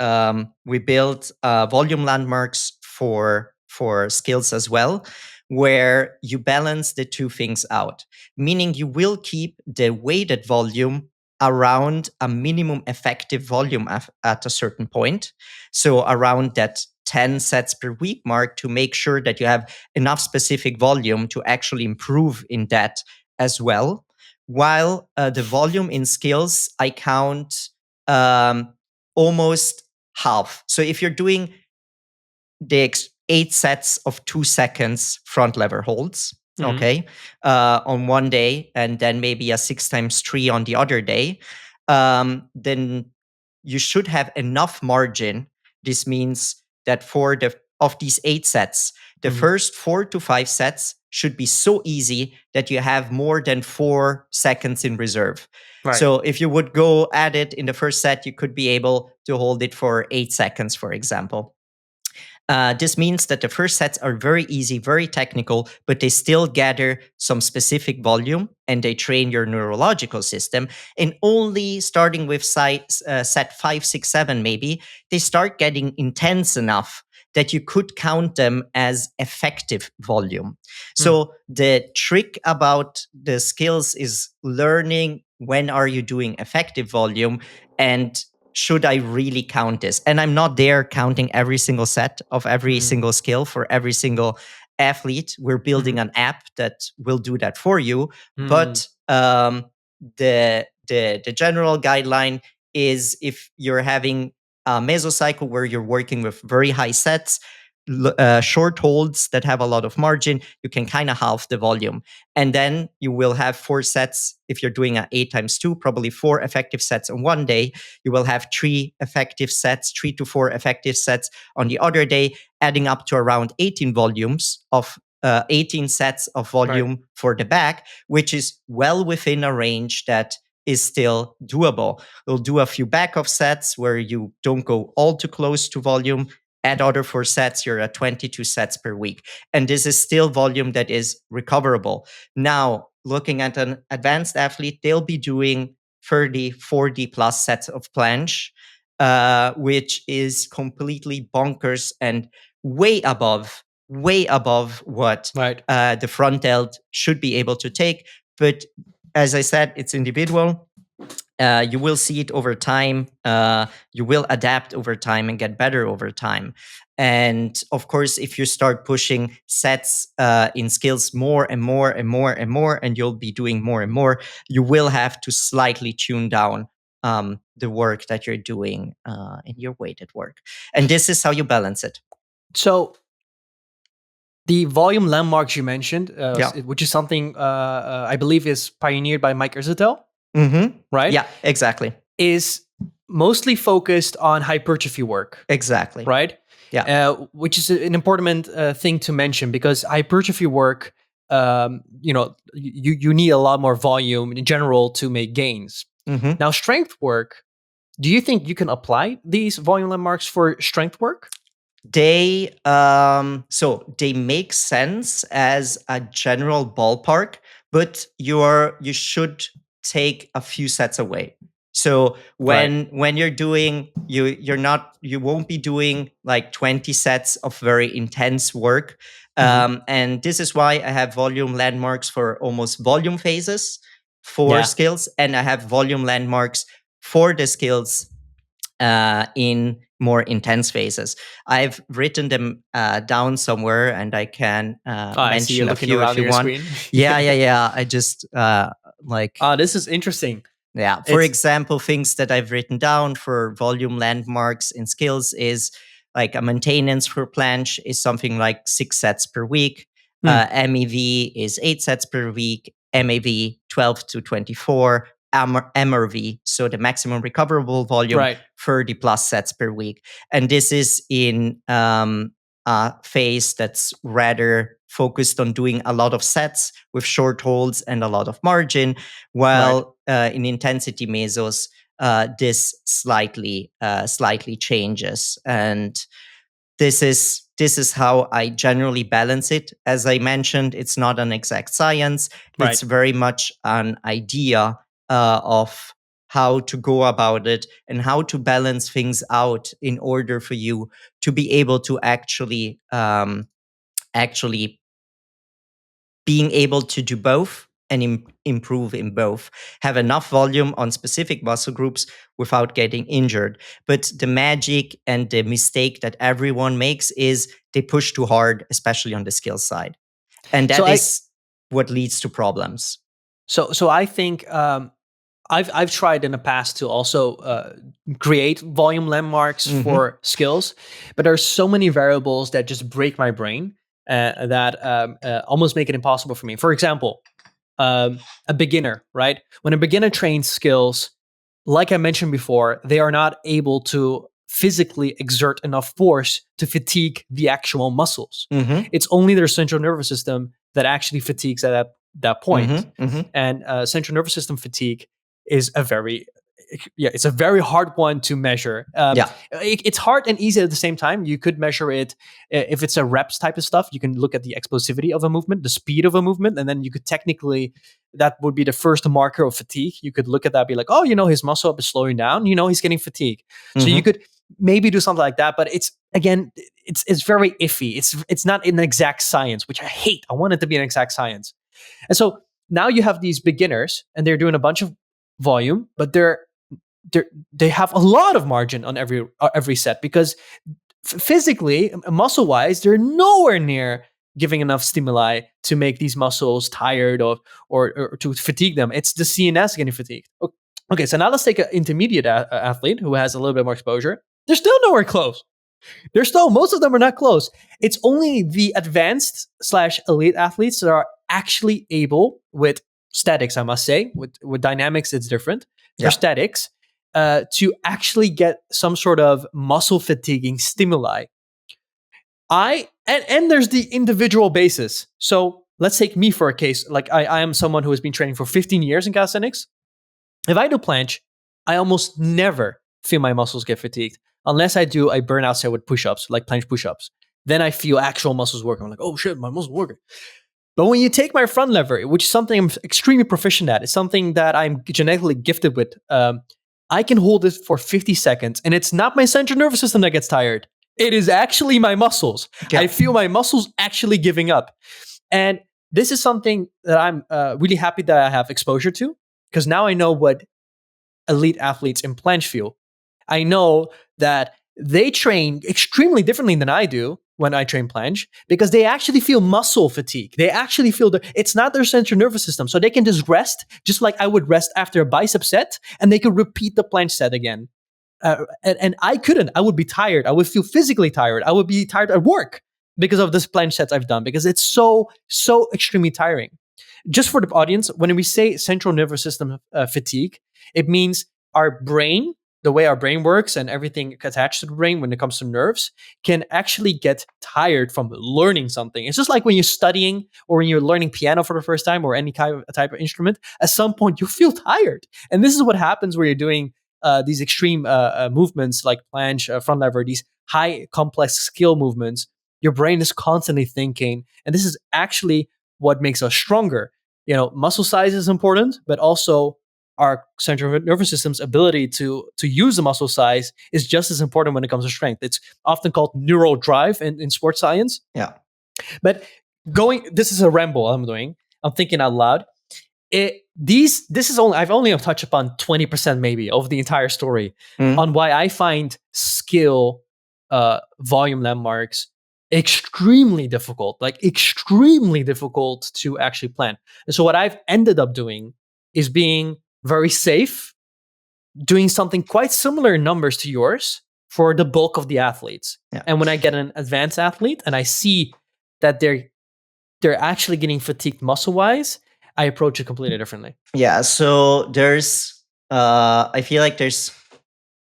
built volume landmarks for skills as well, where you balance the two things out, meaning you will keep the weighted volume around a minimum effective volume at a certain point, so around that 10 sets per week mark, to make sure that you have enough specific volume to actually improve in that as well. While the volume in skills, I count almost half. So if you're doing the 8 sets of 2 seconds front lever holds, Mhm. okay, on one day, and then maybe a 6 times 3 on the other day, then you should have enough margin. This means that for the of these 8 sets, the Mhm. first 4 to 5 sets should be so easy that you have more than 4 seconds in reserve. Right. So if you would go at it in the first set, you could be able to hold it for 8 seconds, for example. This means that the first sets are very easy, very technical, but they still gather some specific volume and they train your neurological system. And only starting with set 5, 6, 7, maybe, they start getting intense enough that you could count them as effective volume. So the trick about the skills is learning when are you doing effective volume, and should I really count this? And I'm not there counting every single set of every single skill for every single athlete. We're building an app that will do that for you. But the general guideline is, if you're having a mesocycle where you're working with very high sets, short holds that have a lot of margin, you can kind of halve the volume. And then you will have 4 sets. If you're doing an 8 times 2, probably 4 effective sets on one day. You will have 3 effective sets, 3 to 4 effective sets on the other day, adding up to around 18 volumes of 18 sets of volume for the back, which is well within a range that is still doable. We'll do a few back off sets where you don't go all too close to volume. Add other 4 sets, you're at 22 sets per week. And this is still volume that is recoverable. Now, looking at an advanced athlete, they'll be doing 30, 40 plus sets of planche, which is completely bonkers and way above what the front delt should be able to take. But as I said, it's individual. You will see it over time. You will adapt over time and get better over time. And of course, if you start pushing sets in skills more and more and more and more, and you'll be doing more and more, you will have to slightly tune down the work that you're doing in your weighted work. And this is how you balance it. So the volume landmarks you mentioned, Yeah. which is something I believe is pioneered by Mike Erzatel, right? Yeah, exactly. Is mostly focused on hypertrophy work, Exactly. right? Yeah. Which is an important thing to mention, because hypertrophy work, you need a lot more volume in general to make gains. Now, strength work, do you think you can apply these volume landmarks for strength work? They they make sense as a general ballpark, but you should take a few sets away. So when you're doing, you won't be doing like 20 sets of very intense work. And this is why I have volume landmarks for almost volume phases for skills, and I have volume landmarks for the skills in more intense phases. I've written them down somewhere, and I can I see you're mention a looking few around if you your want. screen. Yeah. I just This is interesting. yeah. For example, things that I've written down for volume landmarks in skills is like a maintenance for planche is something like 6 sets per week. MEV is 8 sets per week. MAV 12 to 24. MRV, so the maximum recoverable volume, 30 plus sets per week. And this is in a phase that's rather focused on doing a lot of sets with short holds and a lot of margin, while in intensity mesos, this slightly changes. And this is how I generally balance it. As I mentioned, it's not an exact science. It's very much an idea of how to go about it and how to balance things out in order for you to be able to actually being able to do both and improve in both, have enough volume on specific muscle groups without getting injured. But the magic and the mistake that everyone makes is they push too hard, especially on the skill side. And that is what leads to problems. So I think I've tried in the past to also create volume landmarks Mm-hmm. for skills, but there are so many variables that just break my brain that almost make it impossible for me. For example, a beginner, right? When a beginner trains skills, like I mentioned before, they are not able to physically exert enough force to fatigue the actual muscles. Mm-hmm. It's only their central nervous system that actually fatigues at that point. Mm-hmm. Mm-hmm. And central nervous system fatigue is a very it's a very hard one to measure. Yeah. It's hard and easy at the same time. You could measure it if it's a reps type of stuff. You can look at the explosivity of a movement, the speed of a movement, and then you could technically, that would be the first marker of fatigue. You could look at that, be like, oh, his muscle up is slowing down. He's getting fatigued. So you Mm-hmm. could maybe do something like that. But it's again, it's very iffy. It's not an exact science, which I hate. I want it to be an exact science. And so now you have these beginners, and they're doing a bunch of volume, but they have a lot of margin on every set because physically, muscle wise, they're nowhere near giving enough stimuli to make these muscles tired or to fatigue them. It's the CNS getting fatigued. Okay, so now let's take an intermediate athlete who has a little bit more exposure. They're still nowhere close. Most of them are not close. It's only the advanced / elite athletes that are actually able, with statics, I must say, with dynamics, it's different. For Yeah. statics, to actually get some sort of muscle fatiguing stimuli. And there's the individual basis. So let's take me for a case. Like I am someone who has been training for 15 years in calisthenics. If I do planche, I almost never feel my muscles get fatigued unless I do a burnout set with push-ups, like planche push-ups. Then I feel actual muscles working. I'm like, oh shit, my muscles working. But when you take my front lever, which is something I'm extremely proficient at, it's something that I'm genetically gifted with. I can hold it for 50 seconds, and it's not my central nervous system that gets tired. It is actually my muscles. Yeah. I feel my muscles actually giving up. And this is something that I'm really happy that I have exposure to, because now I know what elite athletes in planche feel. I know that they train extremely differently than I do when I train planche, because they actually feel muscle fatigue. They actually feel it's not their central nervous system. So they can just rest, just like I would rest after a bicep set, and they could repeat the planche set again. And I couldn't. I would be tired. I would feel physically tired. I would be tired at work because of this planche sets I've done, because it's so extremely tiring. Just for the audience, when we say central nervous system fatigue, it means our brain, the way our brain works and everything attached to the brain when it comes to nerves, can actually get tired from learning something. It's just like when you're studying or when you're learning piano for the first time or any kind of type of instrument. At some point, you feel tired. And this is what happens where you're doing these extreme movements like planche, front lever, these high complex skill movements. Your brain is constantly thinking, and this is actually what makes us stronger. Muscle size is important, but also our central nervous system's ability to use the muscle size is just as important when it comes to strength. It's often called neural drive in sports science. Yeah. But this is a ramble I'm doing. I'm thinking out loud. I've only touched upon 20% maybe of the entire story on why I find skill volume landmarks extremely difficult to actually plan. And so what I've ended up doing is being very safe, doing something quite similar in numbers to yours for the bulk of the athletes. Yeah. And when I get an advanced athlete and I see that they're actually getting fatigued muscle wise, I approach it completely differently. Yeah. So there's, I feel like there's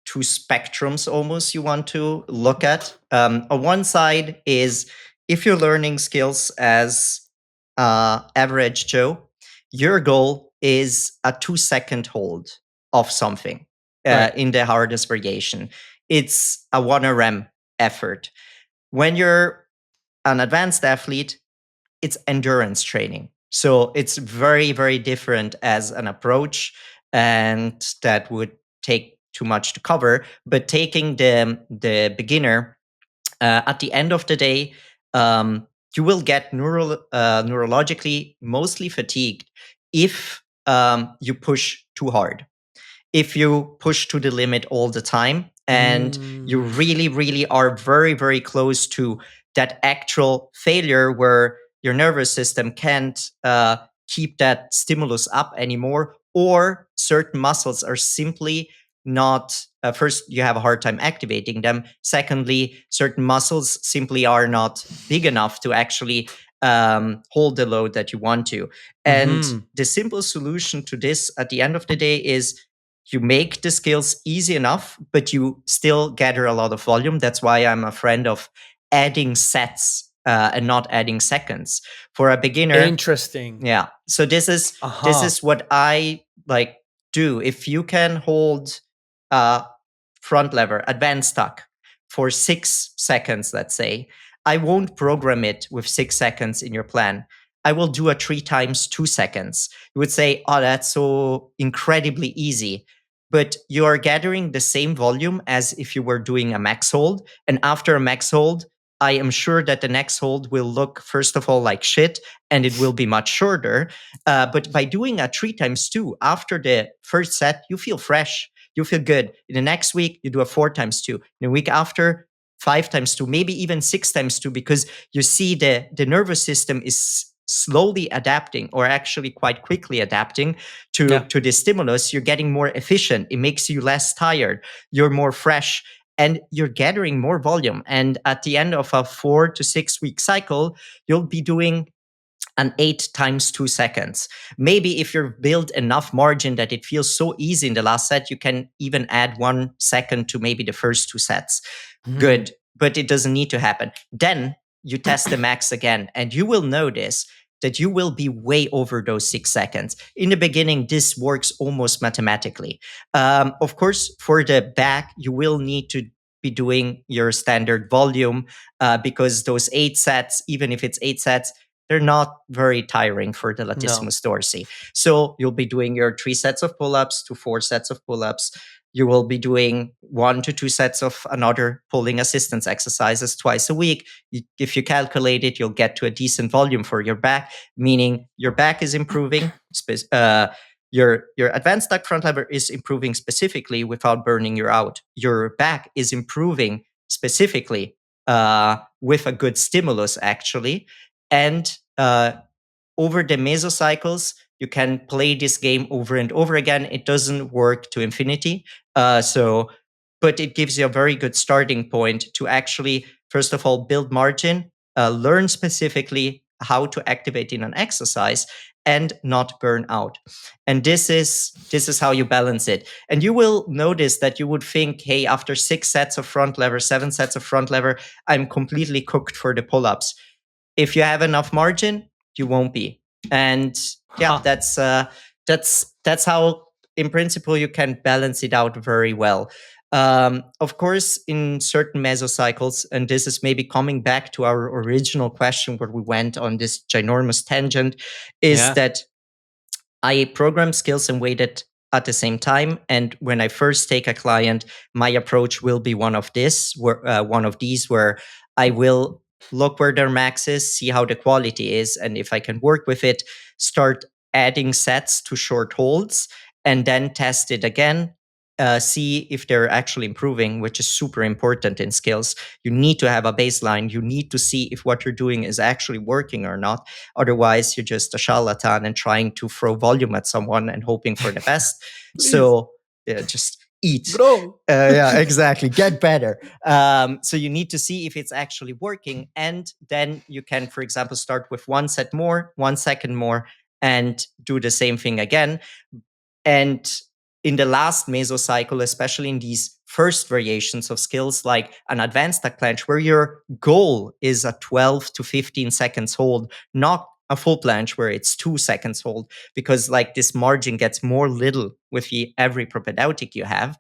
two spectrums almost you want to look at. On one side is if you're learning skills as average Joe, your goal is a 2-second hold of something Right. in the hardest variation. It's a 1RM effort. When you're an advanced athlete, it's endurance training. So it's very, very different as an approach, and that would take too much to cover. But taking the beginner, at the end of the day, you will get neurologically mostly fatigued if you push too hard. If you push to the limit all the time and you really, really are very, very close to that actual failure where your nervous system can't keep that stimulus up anymore, or certain muscles are simply not, first, you have a hard time activating them. Secondly, certain muscles simply are not big enough to actually hold the load that you want to. And Mm-hmm. the simple solution to this at the end of the day is you make the skills easy enough, but you still gather a lot of volume. That's why I'm a friend of adding sets and not adding seconds. For a beginner, Interesting. yeah. So this Uh-huh. is what I like do. If you can hold uh front lever, advanced tuck for 6 seconds, let's say, I won't program it with 6 seconds in your plan. I will do a 3 times 2 seconds. You would say, oh, that's so incredibly easy. But you are gathering the same volume as if you were doing a max hold. And after a max hold, I am sure that the next hold will look, first of all, like shit, and it will be much shorter. But by doing a 3 times 2 after the first set, you feel fresh. You feel good. In the next week, you do a 4 times 2. In the week after, 5 times 2, maybe even 6 times 2, because you see the nervous system is slowly adapting, or actually quite quickly adapting Yeah. to the stimulus. You're getting more efficient. It makes you less tired. You're more fresh, and you're gathering more volume. And at the end of a 4 to 6 week cycle, you'll be doing an 8 times 2 seconds. Maybe if you build enough margin that it feels so easy in the last set, you can even add 1 second to maybe the first 2 sets. Mm. Good, but it doesn't need to happen. Then you test the max again, and you will notice that you will be way over those 6 seconds. In the beginning, this works almost mathematically. Of course, for the back, you will need to be doing your standard volume because those 8 sets, even if it's 8 sets, they're not very tiring for the No. latissimus dorsi. So you'll be doing your 3 sets of pull-ups to 4 sets of pull-ups. You will be doing 1 to 2 sets of another pulling assistance exercises twice a week. If you calculate it, you'll get to a decent volume for your back, meaning your back is improving. Your advanced duck front lever is improving specifically without burning you out. Your back is improving specifically with a good stimulus, actually. And over the mesocycles, you can play this game over and over again. It doesn't work to infinity. But it gives you a very good starting point to actually, first of all, build margin, learn specifically how to activate in an exercise, and not burn out. And this is how you balance it. And you will notice that you would think, hey, after 6 sets of front lever, 7 sets of front lever, I'm completely cooked for the pull-ups. If you have enough margin, you won't be. And yeah, Huh. that's how, in principle, you can balance it out very well. Of course, in certain mesocycles, and this is maybe coming back to our original question where we went on this ginormous tangent, is Yeah. that I program skills and weight it at the same time. And when I first take a client, my approach will be one of these, where I will look where their max is, see how the quality is, and if I can work with it, start adding sets to short holds, and then test it again. See if they're actually improving, which is super important in skills. You need to have a baseline. You need to see if what you're doing is actually working or not. Otherwise, you're just a charlatan and trying to throw volume at someone and hoping for the best. Please So just eat. grow. Yeah, exactly. Get better. So you need to see if it's actually working. And then you can, for example, start with 1 set more, 1 second more, and do the same thing again. And in the last mesocycle, especially in these first variations of skills like an advanced tuck planche, where your goal is a 12 to 15 seconds hold, not a full planche where it's 2 seconds hold, because like this margin gets more little with every propedeutic you have.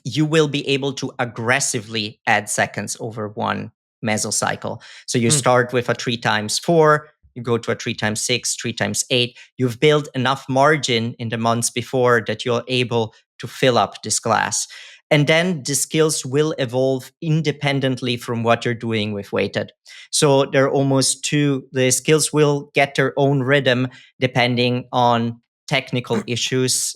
You will be able to aggressively add seconds over one mesocycle. So you Hmm. start with a 3 times 4, you go to a 3 times 6, 3 times 8. You've built enough margin in the months before that you're able to fill up this glass. And then the skills will evolve independently from what you're doing with weighted. So they're almost the skills will get their own rhythm depending on technical issues.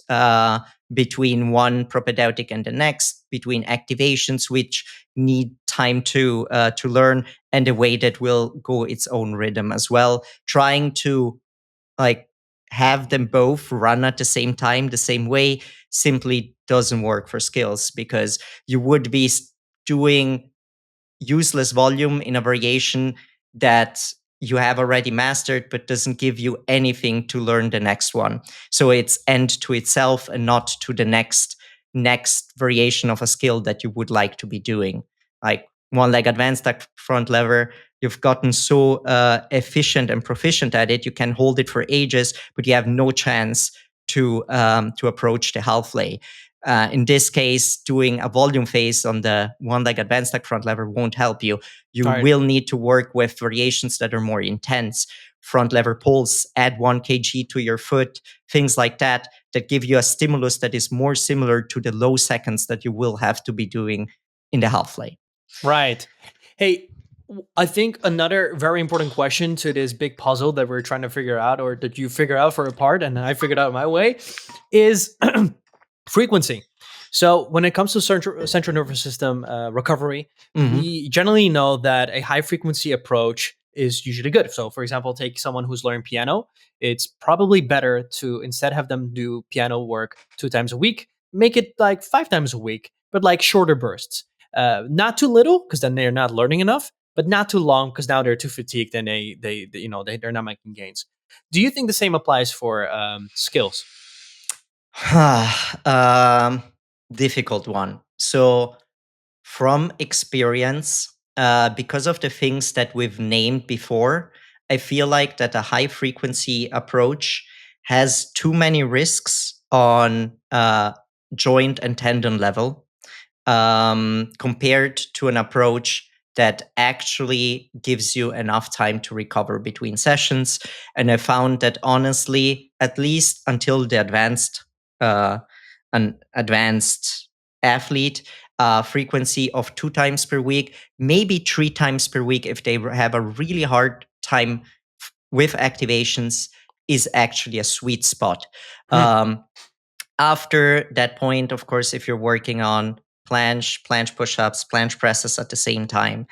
Between one propedeutic and the next, between activations which need time to learn, and a way that will go its own rhythm as well. Trying to like have them both run at the same time, the same way, simply doesn't work for skills, because you would be doing useless volume in a variation that you have already mastered but doesn't give you anything to learn the next one. So it's end to itself and not to the next variation of a skill that you would like to be doing. Like one leg advanced tuck front lever, you've gotten so efficient and proficient at it, you can hold it for ages, but you have no chance to approach the half lay. In this case, doing a volume phase on the one leg advanced tuck front lever won't help you. You All right. will need to work with variations that are more intense. Front lever pulls, add 1 kg to your foot, things like that, that give you a stimulus that is more similar to the low seconds that you will have to be doing in the half lay. Right. Hey, I think another very important question to this big puzzle that we're trying to figure out, or that you figure out for a part and I figured out my way, is frequency. So when it comes to central nervous system recovery, we generally know that a high frequency approach is usually good. So for example, take someone who's learning piano. It's probably better to instead have them do piano work 2 times a week, make it like 5 times a week, but like shorter bursts. Not too little, because then they're not learning enough, but not too long, because now they're too fatigued and they're not making gains. Do you think the same applies for skills? um, Difficult one. So, from experience, because of the things that we've named before, I feel like that a high frequency approach has too many risks on joint and tendon level, compared to an approach that actually gives you enough time to recover between sessions. And I found that honestly, at least until the uh, an advanced athlete, frequency of 2 times per week, maybe 3 times per week if they have a really hard time with activations, is actually a sweet spot. Hmm. After that point, of course, if you're working on planche push-ups, planche presses at the same time,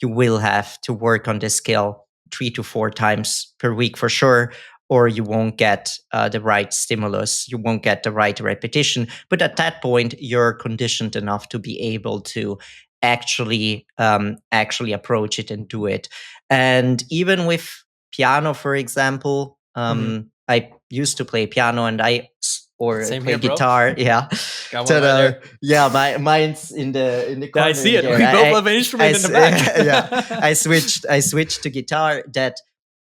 you will have to work on this skill 3 to 4 times per week for sure, or you won't get the right stimulus, you won't get the right repetition. But at that point, you're conditioned enough to be able to actually approach it and do it. And even with piano, for example, Hmm. I used to play piano, and or Same play here, bro. guitar. Yeah, Got one so right there. yeah, mine's in the Yeah, I corner see in it. there. We both have an instrument in the Yeah, back. I switched to guitar. That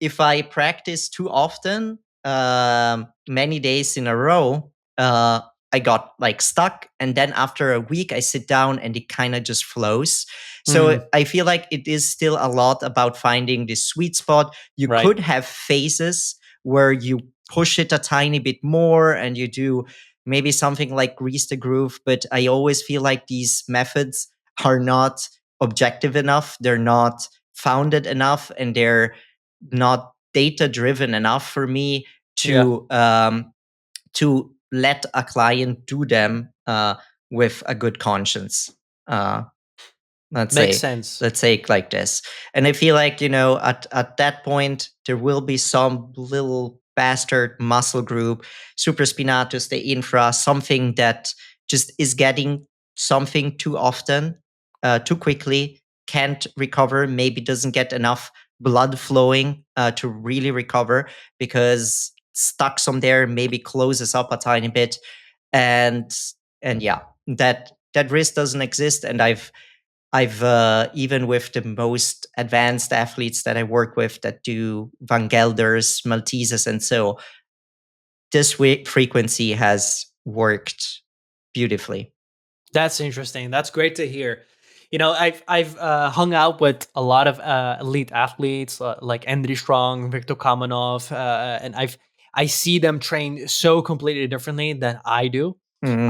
if I practice too often, many days in a row, I got like stuck, and then after a week, I sit down and it kind of just flows. So Mm, I feel like it is still a lot about finding this sweet spot. You right. could have phases where you push it a tiny bit more and you do maybe something like grease the groove, but I always feel like these methods are not objective enough, they're not founded enough, and they're not data driven enough for me Yeah. to let a client do them with a good conscience. uh, let's Makes say sense. let's say it like this. And I feel like, at that point there will be some little bastard muscle group, supraspinatus, the infra, something that just is getting something too often, too quickly, can't recover, maybe doesn't get enough blood flowing to really recover, because stuck some there, maybe closes up a tiny bit. And and yeah, that risk doesn't exist. And I've even with the most advanced athletes that I work with that do Van Gelders, Maltesers, and so this frequency has worked beautifully. That's interesting. That's great to hear. I've hung out with a lot of elite athletes like Andriy Strong, Viktor Kamenov, and I see them train so completely differently than I do. Mhm.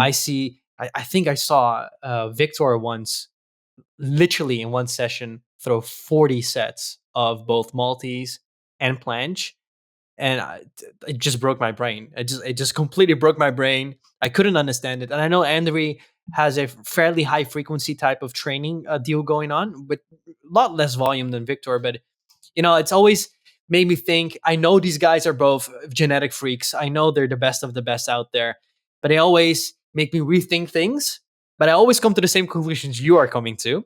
I think I saw Victor once, literally in one session, throw 40 sets of both Maltese and planche, and it just broke my brain. It just completely broke my brain. I couldn't understand it. And I know Andre has a fairly high frequency type of training deal going on, but a lot less volume than Victor. But it's always made me think, I know these guys are both genetic freaks. I know they're the best of the best out there, but they always make me rethink things. But I always come to the same conclusions you are coming to.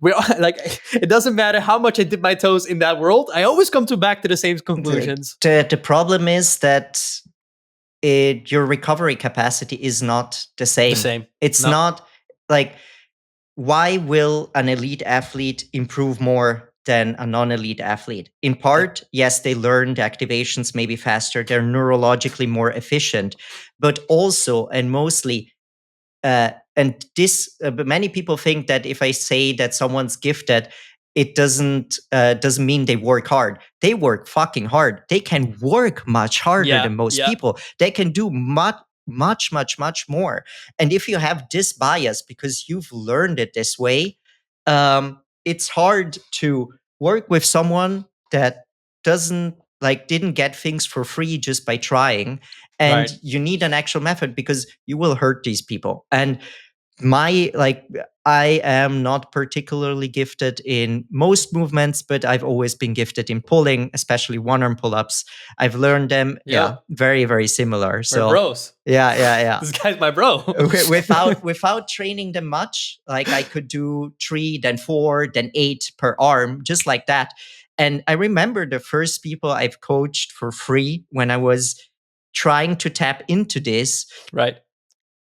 We're like, it doesn't matter how much I dip my toes in that world. I always come to back to the same conclusions. The problem is that your recovery capacity is not the same. The same. It's No. not like, why will an elite athlete improve more than a non-elite athlete? In part, yes, they learn the activations maybe faster. They're neurologically more efficient, but also and mostly, and this, many people think that if I say that someone's gifted, it doesn't mean they work hard. They work fucking hard. They can work much harder than most people. They can do much more. And if you have this bias because you've learned it this way, it's hard to work with someone that didn't get things for free just by trying. And you need an actual method because you will hurt these people. And I am not particularly gifted in most movements, but I've always been gifted in pulling, especially one-arm pull-ups. I've learned them, very, very similar. So we're bros. Yeah. This guy's my bro. without training them much, like I could do 3, then 4, then 8 per arm, just like that. And I remember the first people I've coached for free when I was trying to tap into this. Right.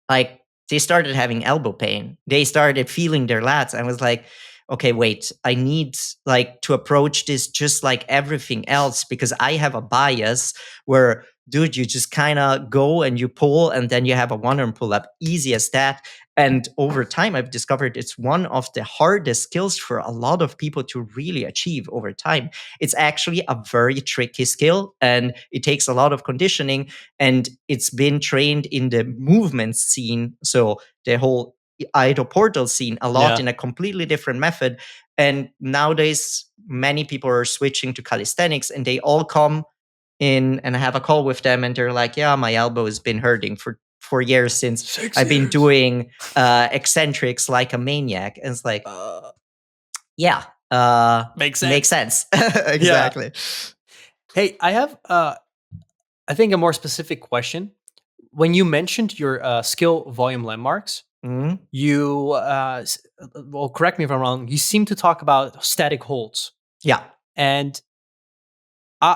Like, they started having elbow pain. They started feeling their lats. I was like, okay, wait, I need to approach this just like everything else, because I have a bias where, dude, you just kind of go and you pull and then you have a one-arm pull-up. Easy as that. And over time, I've discovered it's one of the hardest skills for a lot of people to really achieve over time. It's actually a very tricky skill and it takes a lot of conditioning, and it's been trained in the movement scene. So the whole idle portal scene a lot in a completely different method. And nowadays, many people are switching to calisthenics and they all come in and I have a call with them and they're like, yeah, my elbow has been hurting for 4 years since I've been doing eccentrics like a maniac. And it's like, makes sense. Makes sense. Exactly. Hey, I have, I think, a more specific question. When you mentioned your skill volume landmarks, you, well, correct me if I'm wrong, you seem to talk about static holds. Yeah. And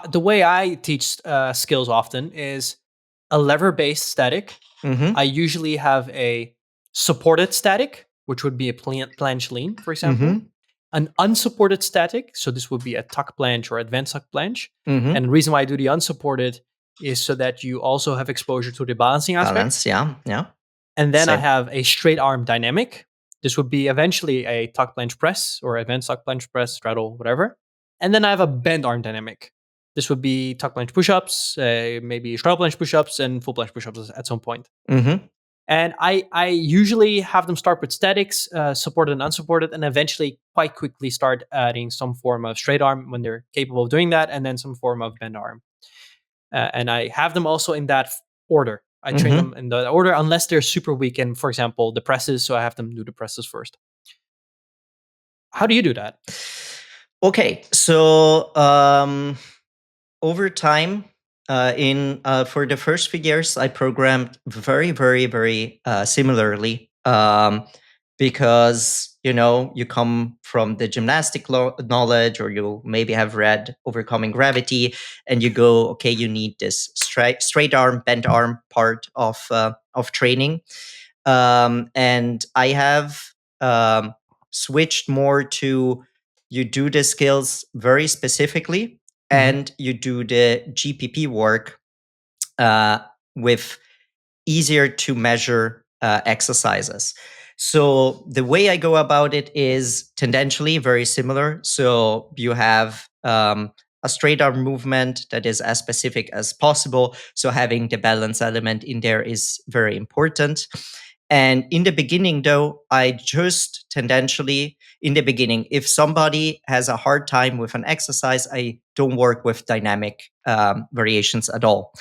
the way I teach skills often is a lever-based static. I usually have a supported static, which would be a planche lean, for example. An unsupported static, so this would be a tuck planche or advanced tuck planche. And the reason why I do the unsupported is so that you also have exposure to the balancing aspect. Yeah. And then I have a straight arm dynamic. This would be eventually a tuck planche press or advanced tuck planche press, straddle, whatever. And then I have a bend arm dynamic. This would be tuck planche push-ups, maybe straddle planche push-ups, and full planche push-ups at some point. And I usually have them start with statics, supported and unsupported, and eventually quite quickly start adding some form of straight arm when they're capable of doing that, and then some form of bend arm. And I have them also in that order. I train them in the order unless they're super weak. And for example, the presses, so I have them do the presses first. How do you do that? Okay, so over time, for the first few years, I programmed very, very, very similarly, because you come from the gymnastic knowledge, or you maybe have read Overcoming Gravity, and you go, okay, you need this straight arm, bent arm part of training, and I have switched more to, you do the skills very specifically, and you do the GPP work with easier to measure exercises. So the way I go about it is tendentially very similar. So you have a straight arm movement that is as specific as possible. So having the balance element in there is very important. And in the beginning, though, I just tendentially, in the beginning, if somebody has a hard time with an exercise, I don't work with dynamic variations at all.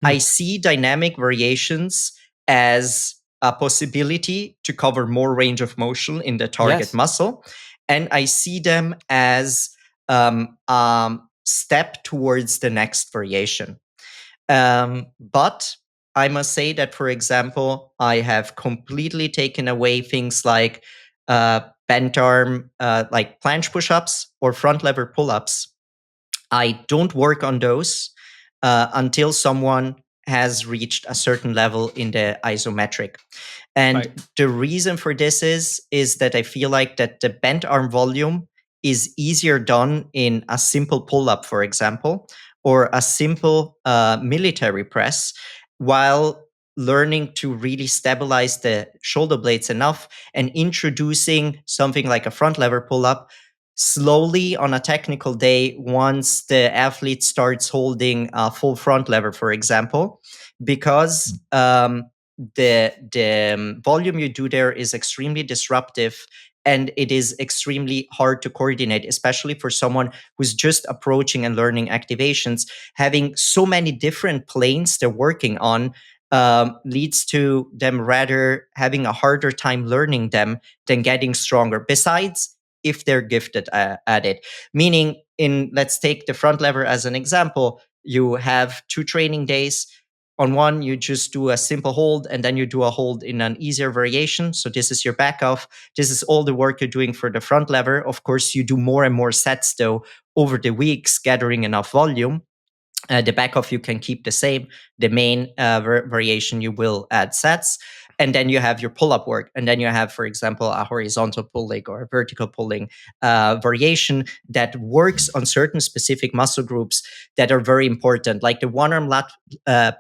I see dynamic variations as a possibility to cover more range of motion in the target muscle. And I see them as step towards the next variation. But I must say that, for example, I have completely taken away things like bent arm, like planche push-ups or front lever pull-ups. I don't work on those until someone has reached a certain level in the isometric. And Right. the reason for this is that I feel like that the bent arm volume is easier done in a simple pull-up, for example, or a simple military press, while learning to really stabilize the shoulder blades enough and introducing something like a front lever pull-up slowly on a technical day once the athlete starts holding a full front lever, for example, because the volume you do there is extremely disruptive, and it is extremely hard to coordinate, especially for someone who's just approaching and learning activations. Having so many different planes they're working on leads to them rather having a harder time learning them than getting stronger. Besides, if they're gifted at it, meaning, in let's take the front lever as an example, you have 2 training days. On one, you just do a simple hold, and then you do a hold in an easier variation. So this is your back off. This is all the work you're doing for the front lever. Of course, you do more and more sets though over the weeks, gathering enough volume. The back off you can keep the same. The main variation you will add sets. And then you have your pull-up work. And then you have, for example, a horizontal pulling or a vertical pulling variation that works on certain specific muscle groups that are very important, like the one-arm lat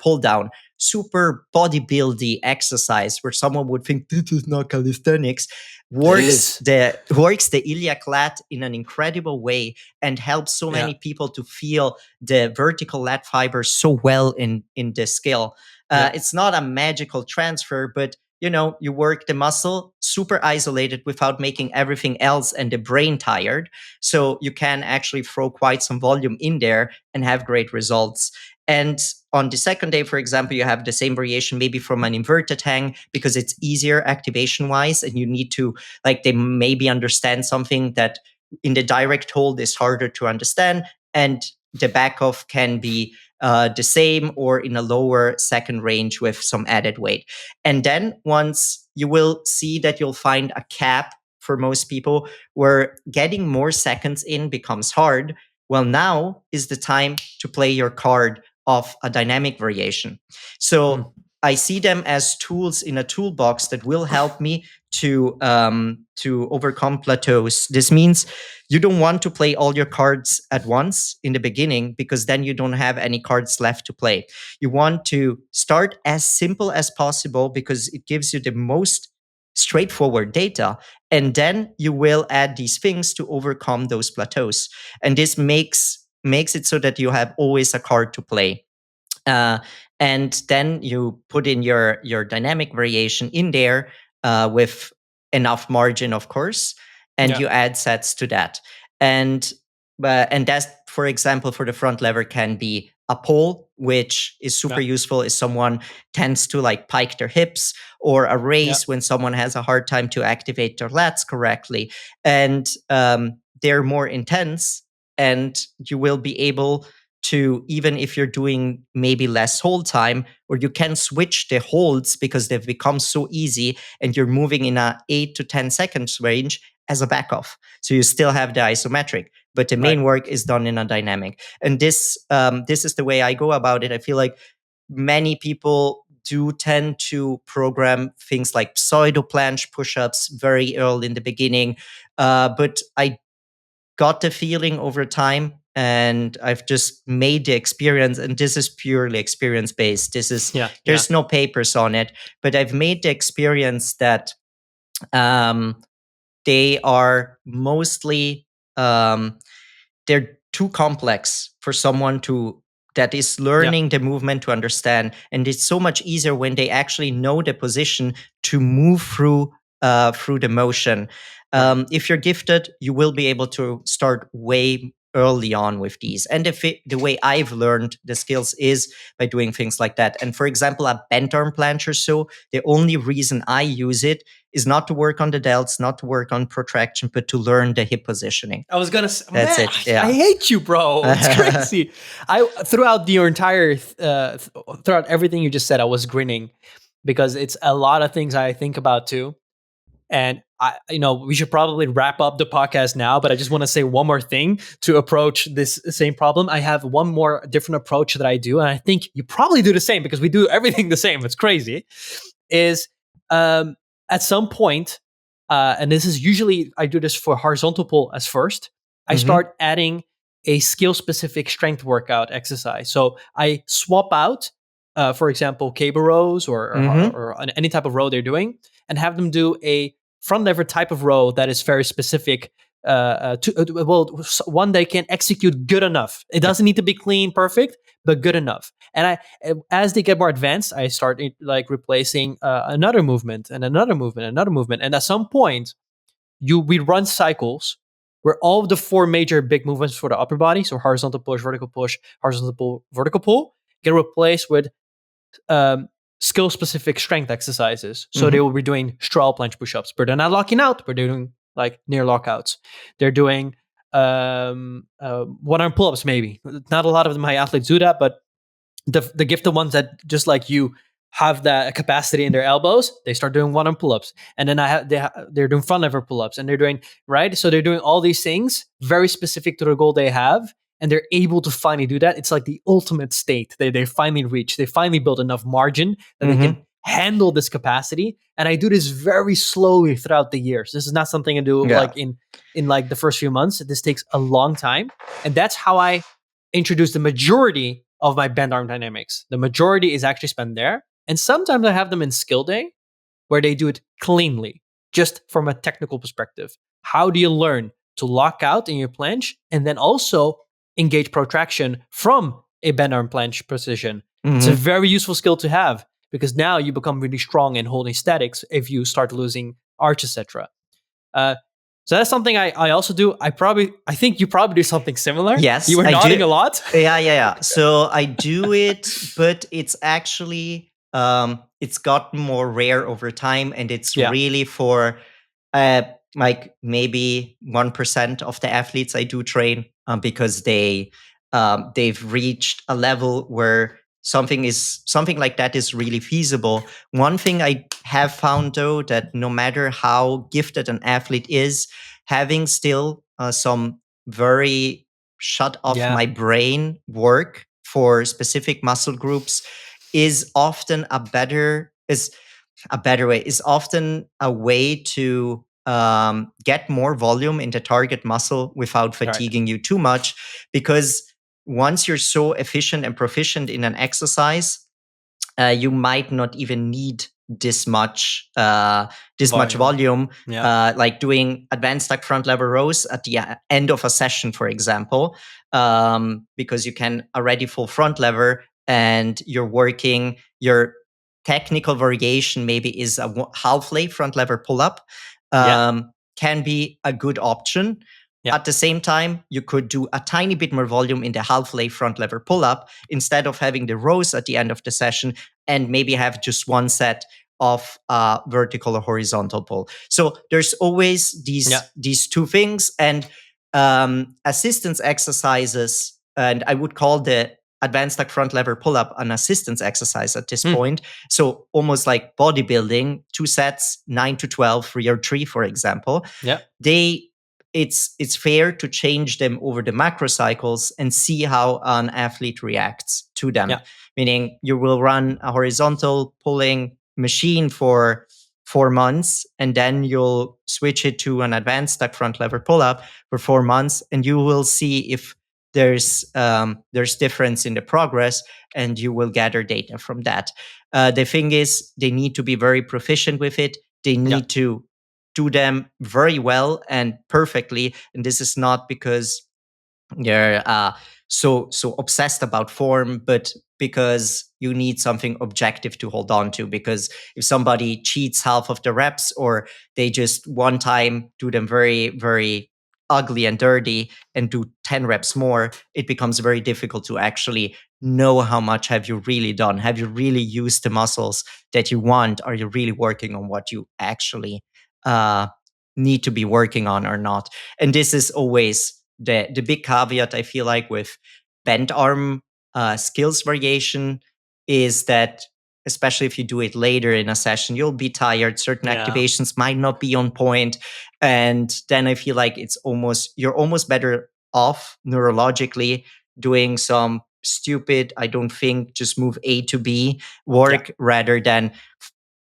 pull down. Super bodybuilding exercise where someone would think this is not calisthenics, works the iliac lat in an incredible way and helps so many people to feel the vertical lat fibers so well in the skill. It's not a magical transfer, but you work the muscle super isolated without making everything else and the brain tired. So you can actually throw quite some volume in there and have great results. And on the second day, for example, you have the same variation, maybe from an inverted hang, because it's easier activation wise, and you need to, like, they maybe understand something that in the direct hold is harder to understand, and the back off can be the same or in a lower second range with some added weight. And then once you will see that you'll find a cap for most people where getting more seconds in becomes hard. Well, now is the time to play your card of a dynamic variation. So I see them as tools in a toolbox that will help me to overcome plateaus. This means you don't want to play all your cards at once in the beginning, because then you don't have any cards left to play. You want to start as simple as possible because it gives you the most straightforward data, and then you will add these things to overcome those plateaus. And this makes it so that you have always a card to play. And then you put in your dynamic variation in there with enough margin, of course, and you add sets to that. And that's, for example, for the front lever can be a pull, which is super useful if someone tends to like pike their hips, or a raise when someone has a hard time to activate their lats correctly. And they're more intense, and you will be able to, even if you're doing maybe less hold time, or you can switch the holds because they've become so easy and you're moving in a 8 to 10 seconds range as a back off. So you still have the isometric, but the main work is done in a dynamic. And this is the way I go about it. I feel like many people do tend to program things like pseudo planche push-ups very early in the beginning. But I got the feeling over time, and I've just made the experience, and this is purely experience based. There's no papers on it, but I've made the experience that they are mostly they're too complex for someone that is learning the movement to understand. And it's so much easier when they actually know the position to move through the motion. If you're gifted, you will be able to start way early on with these. And the way I've learned the skills is by doing things like that. And for example, a bent arm planche or so, the only reason I use it is not to work on the delts, not to work on protraction, but to learn the hip positioning. I was gonna say, That's man, it. Yeah. I hate you, bro. It's crazy. I throughout your entire throughout everything you just said, I was grinning because it's a lot of things I think about too. And we should probably wrap up the podcast now, but I just want to say one more thing to approach this same problem. I have one more different approach that I do, and I think you probably do the same because we do everything the same. It's crazy. Is at some point, and this is usually I do this for horizontal pull as first. I start adding a skill specific strength workout exercise. So I swap out, for example, cable rows or any type of row they're doing, and have them do a front lever type of row that is very specific one they can execute good enough. It doesn't need to be clean, perfect, but good enough. And as they get more advanced, I start like replacing another movement and another movement, another movement. And at some point, we run cycles where all of the four major big movements for the upper body, so horizontal push, horizontal pull, vertical pull, get replaced with skill specific strength exercises. So they will be doing straddle planche push-ups, but they're not locking out, but they're doing like near lockouts. They're doing one arm pull-ups, maybe. Not a lot of my athletes do that, but the gifted ones that just like you have that capacity in their elbows, they start doing one arm pull-ups. And then they're doing front lever pull-ups, and they're doing, right? So they're doing all these things very specific to the goal they have. And they're able to finally do that. It's like the ultimate state. They finally reach. They finally build enough margin that they can handle this capacity. And I do this very slowly throughout the years. This is not something I do like in like the first few months. This takes a long time. And that's how I introduce the majority of my bend arm dynamics. The majority is actually spent there. And sometimes I have them in skill day where they do it cleanly, just from a technical perspective. How do you learn to lock out in your planche and then also engage protraction from a bend arm planche position? It's a very useful skill to have because now you become really strong in holding statics if you start losing arch, etc. So that's something I also do. I think you probably do something similar. Yes, you were nodding a lot. Yeah. So I do it, but it's actually it's gotten more rare over time, and it's really for like maybe 1% of the athletes I do train because they've reached a level where something like that is really feasible. One thing I have found though, that no matter how gifted an athlete is, having still some very shut off my brain work for specific muscle groups is often a better way, is often a way to get more volume in the target muscle without fatiguing you too much. Because once you're so efficient and proficient in an exercise, you might not even need this much volume. Like doing advanced stack front lever rows at the end of a session, for example, because you can already full front lever and you're working your technical variation maybe is a half-lay front lever pull-up, can be a good option. At the same time, you could do a tiny bit more volume in the half-lay front lever pull-up instead of having the rows at the end of the session, and maybe have just one set of vertical or horizontal pull. So there's always these two things, and assistance exercises, and I would call the advanced stack front lever pull-up an assistance exercise at this point. So almost like bodybuilding, 2 sets, 9 to 12, 3 or 3, for example. It's fair to change them over the macro cycles and see how an athlete reacts to them. Meaning you will run a horizontal pulling machine for 4 months, and then you'll switch it to an advanced stack front lever pull-up for 4 months, and you will see if there's difference in the progress, and you will gather data from that. The thing is, they need to be very proficient with it. They need to do them very well and perfectly. And this is not because they're so obsessed about form, but because you need something objective to hold on to. Because if somebody cheats half of the reps, or they just one time do them very, very ugly and dirty and do 10 reps more, it becomes very difficult to actually know how much have you really done. Have you really used the muscles that you want? Are you really working on what you actually need to be working on or not? And this is always the big caveat, I feel like, with bent arm skills variation, is that especially if you do it later in a session, you'll be tired. Certain activations might not be on point. And then I feel like you're almost better off neurologically doing some stupid, I don't think, just move A to B work rather than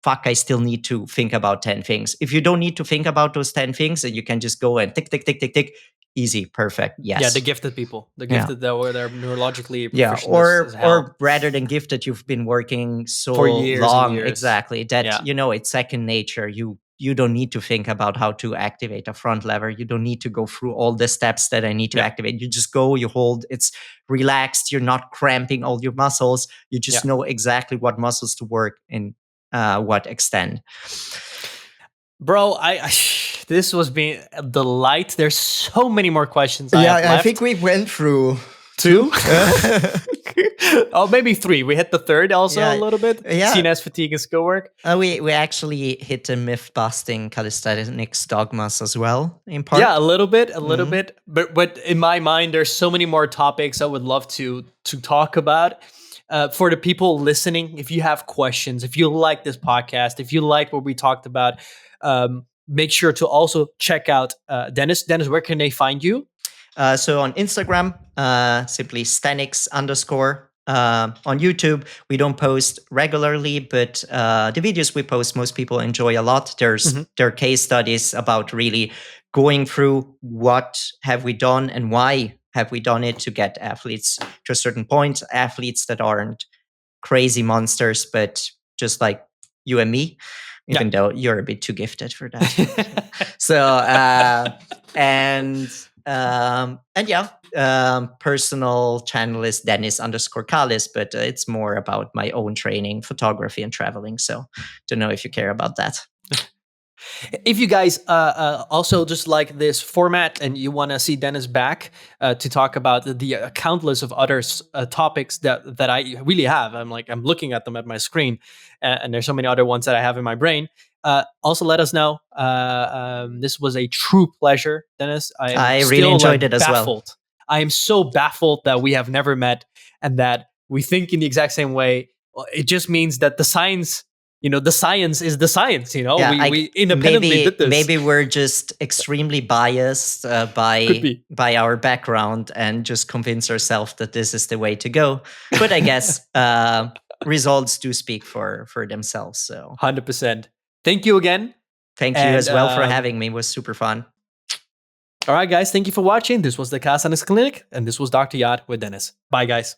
fuck, I still need to think about 10 things. If you don't need to think about those 10 things and you can just go and tick, tick, tick, tick, tick, easy, perfect. Yes. Yeah, the gifted people, the gifted that were they're neurologically proficient. Or rather than gifted, you've been working so for years long, and years. exactly, that it's second nature. You don't need to think about how to activate a front lever. You don't need to go through all the steps that I need to activate. You just go, you hold, it's relaxed. You're not cramping all your muscles. You just know exactly what muscles to work in what extent. Bro, this was being a delight. There's so many more questions. I think we went through two. Oh, maybe three. We hit the third also a little bit. CNS fatigue and skill work. We actually hit the myth busting calisthenics dogmas as well in part. Yeah, a little bit. But in my mind, there's so many more topics I would love to talk about. For the people listening, if you have questions, if you like this podcast, if you like what we talked about, make sure to also check out Denis. Denis, where can they find you? So on Instagram, simply Sthenics _. On YouTube, we don't post regularly, but the videos we post, most people enjoy a lot. There are case studies about really going through what have we done and why have we done it to get athletes to a certain point, athletes that aren't crazy monsters, but just like you and me, even though you're a bit too gifted for that. Personal channel is Denis _Calis, but it's more about my own training, photography, and traveling. So don't know if you care about that. If you guys also just like this format and you want to see Denis back to talk about the countless of other topics that I really have, I'm looking at them at my screen, and there's so many other ones that I have in my brain. Also, let us know. This was a true pleasure, Denis. I really enjoyed it as well. I am so baffled that we have never met and that we think in the exact same way. It just means that the science. The science is the science, we independently did this. Maybe we're just extremely biased by our background and just convince ourselves that this is the way to go. But I guess results do speak for themselves. So 100%. Thank you again. Thank you as well for having me. It was super fun. All right, guys. Thank you for watching. This was the Calisthenics Clinic, and this was Dr. Yaad with Denis. Bye, guys.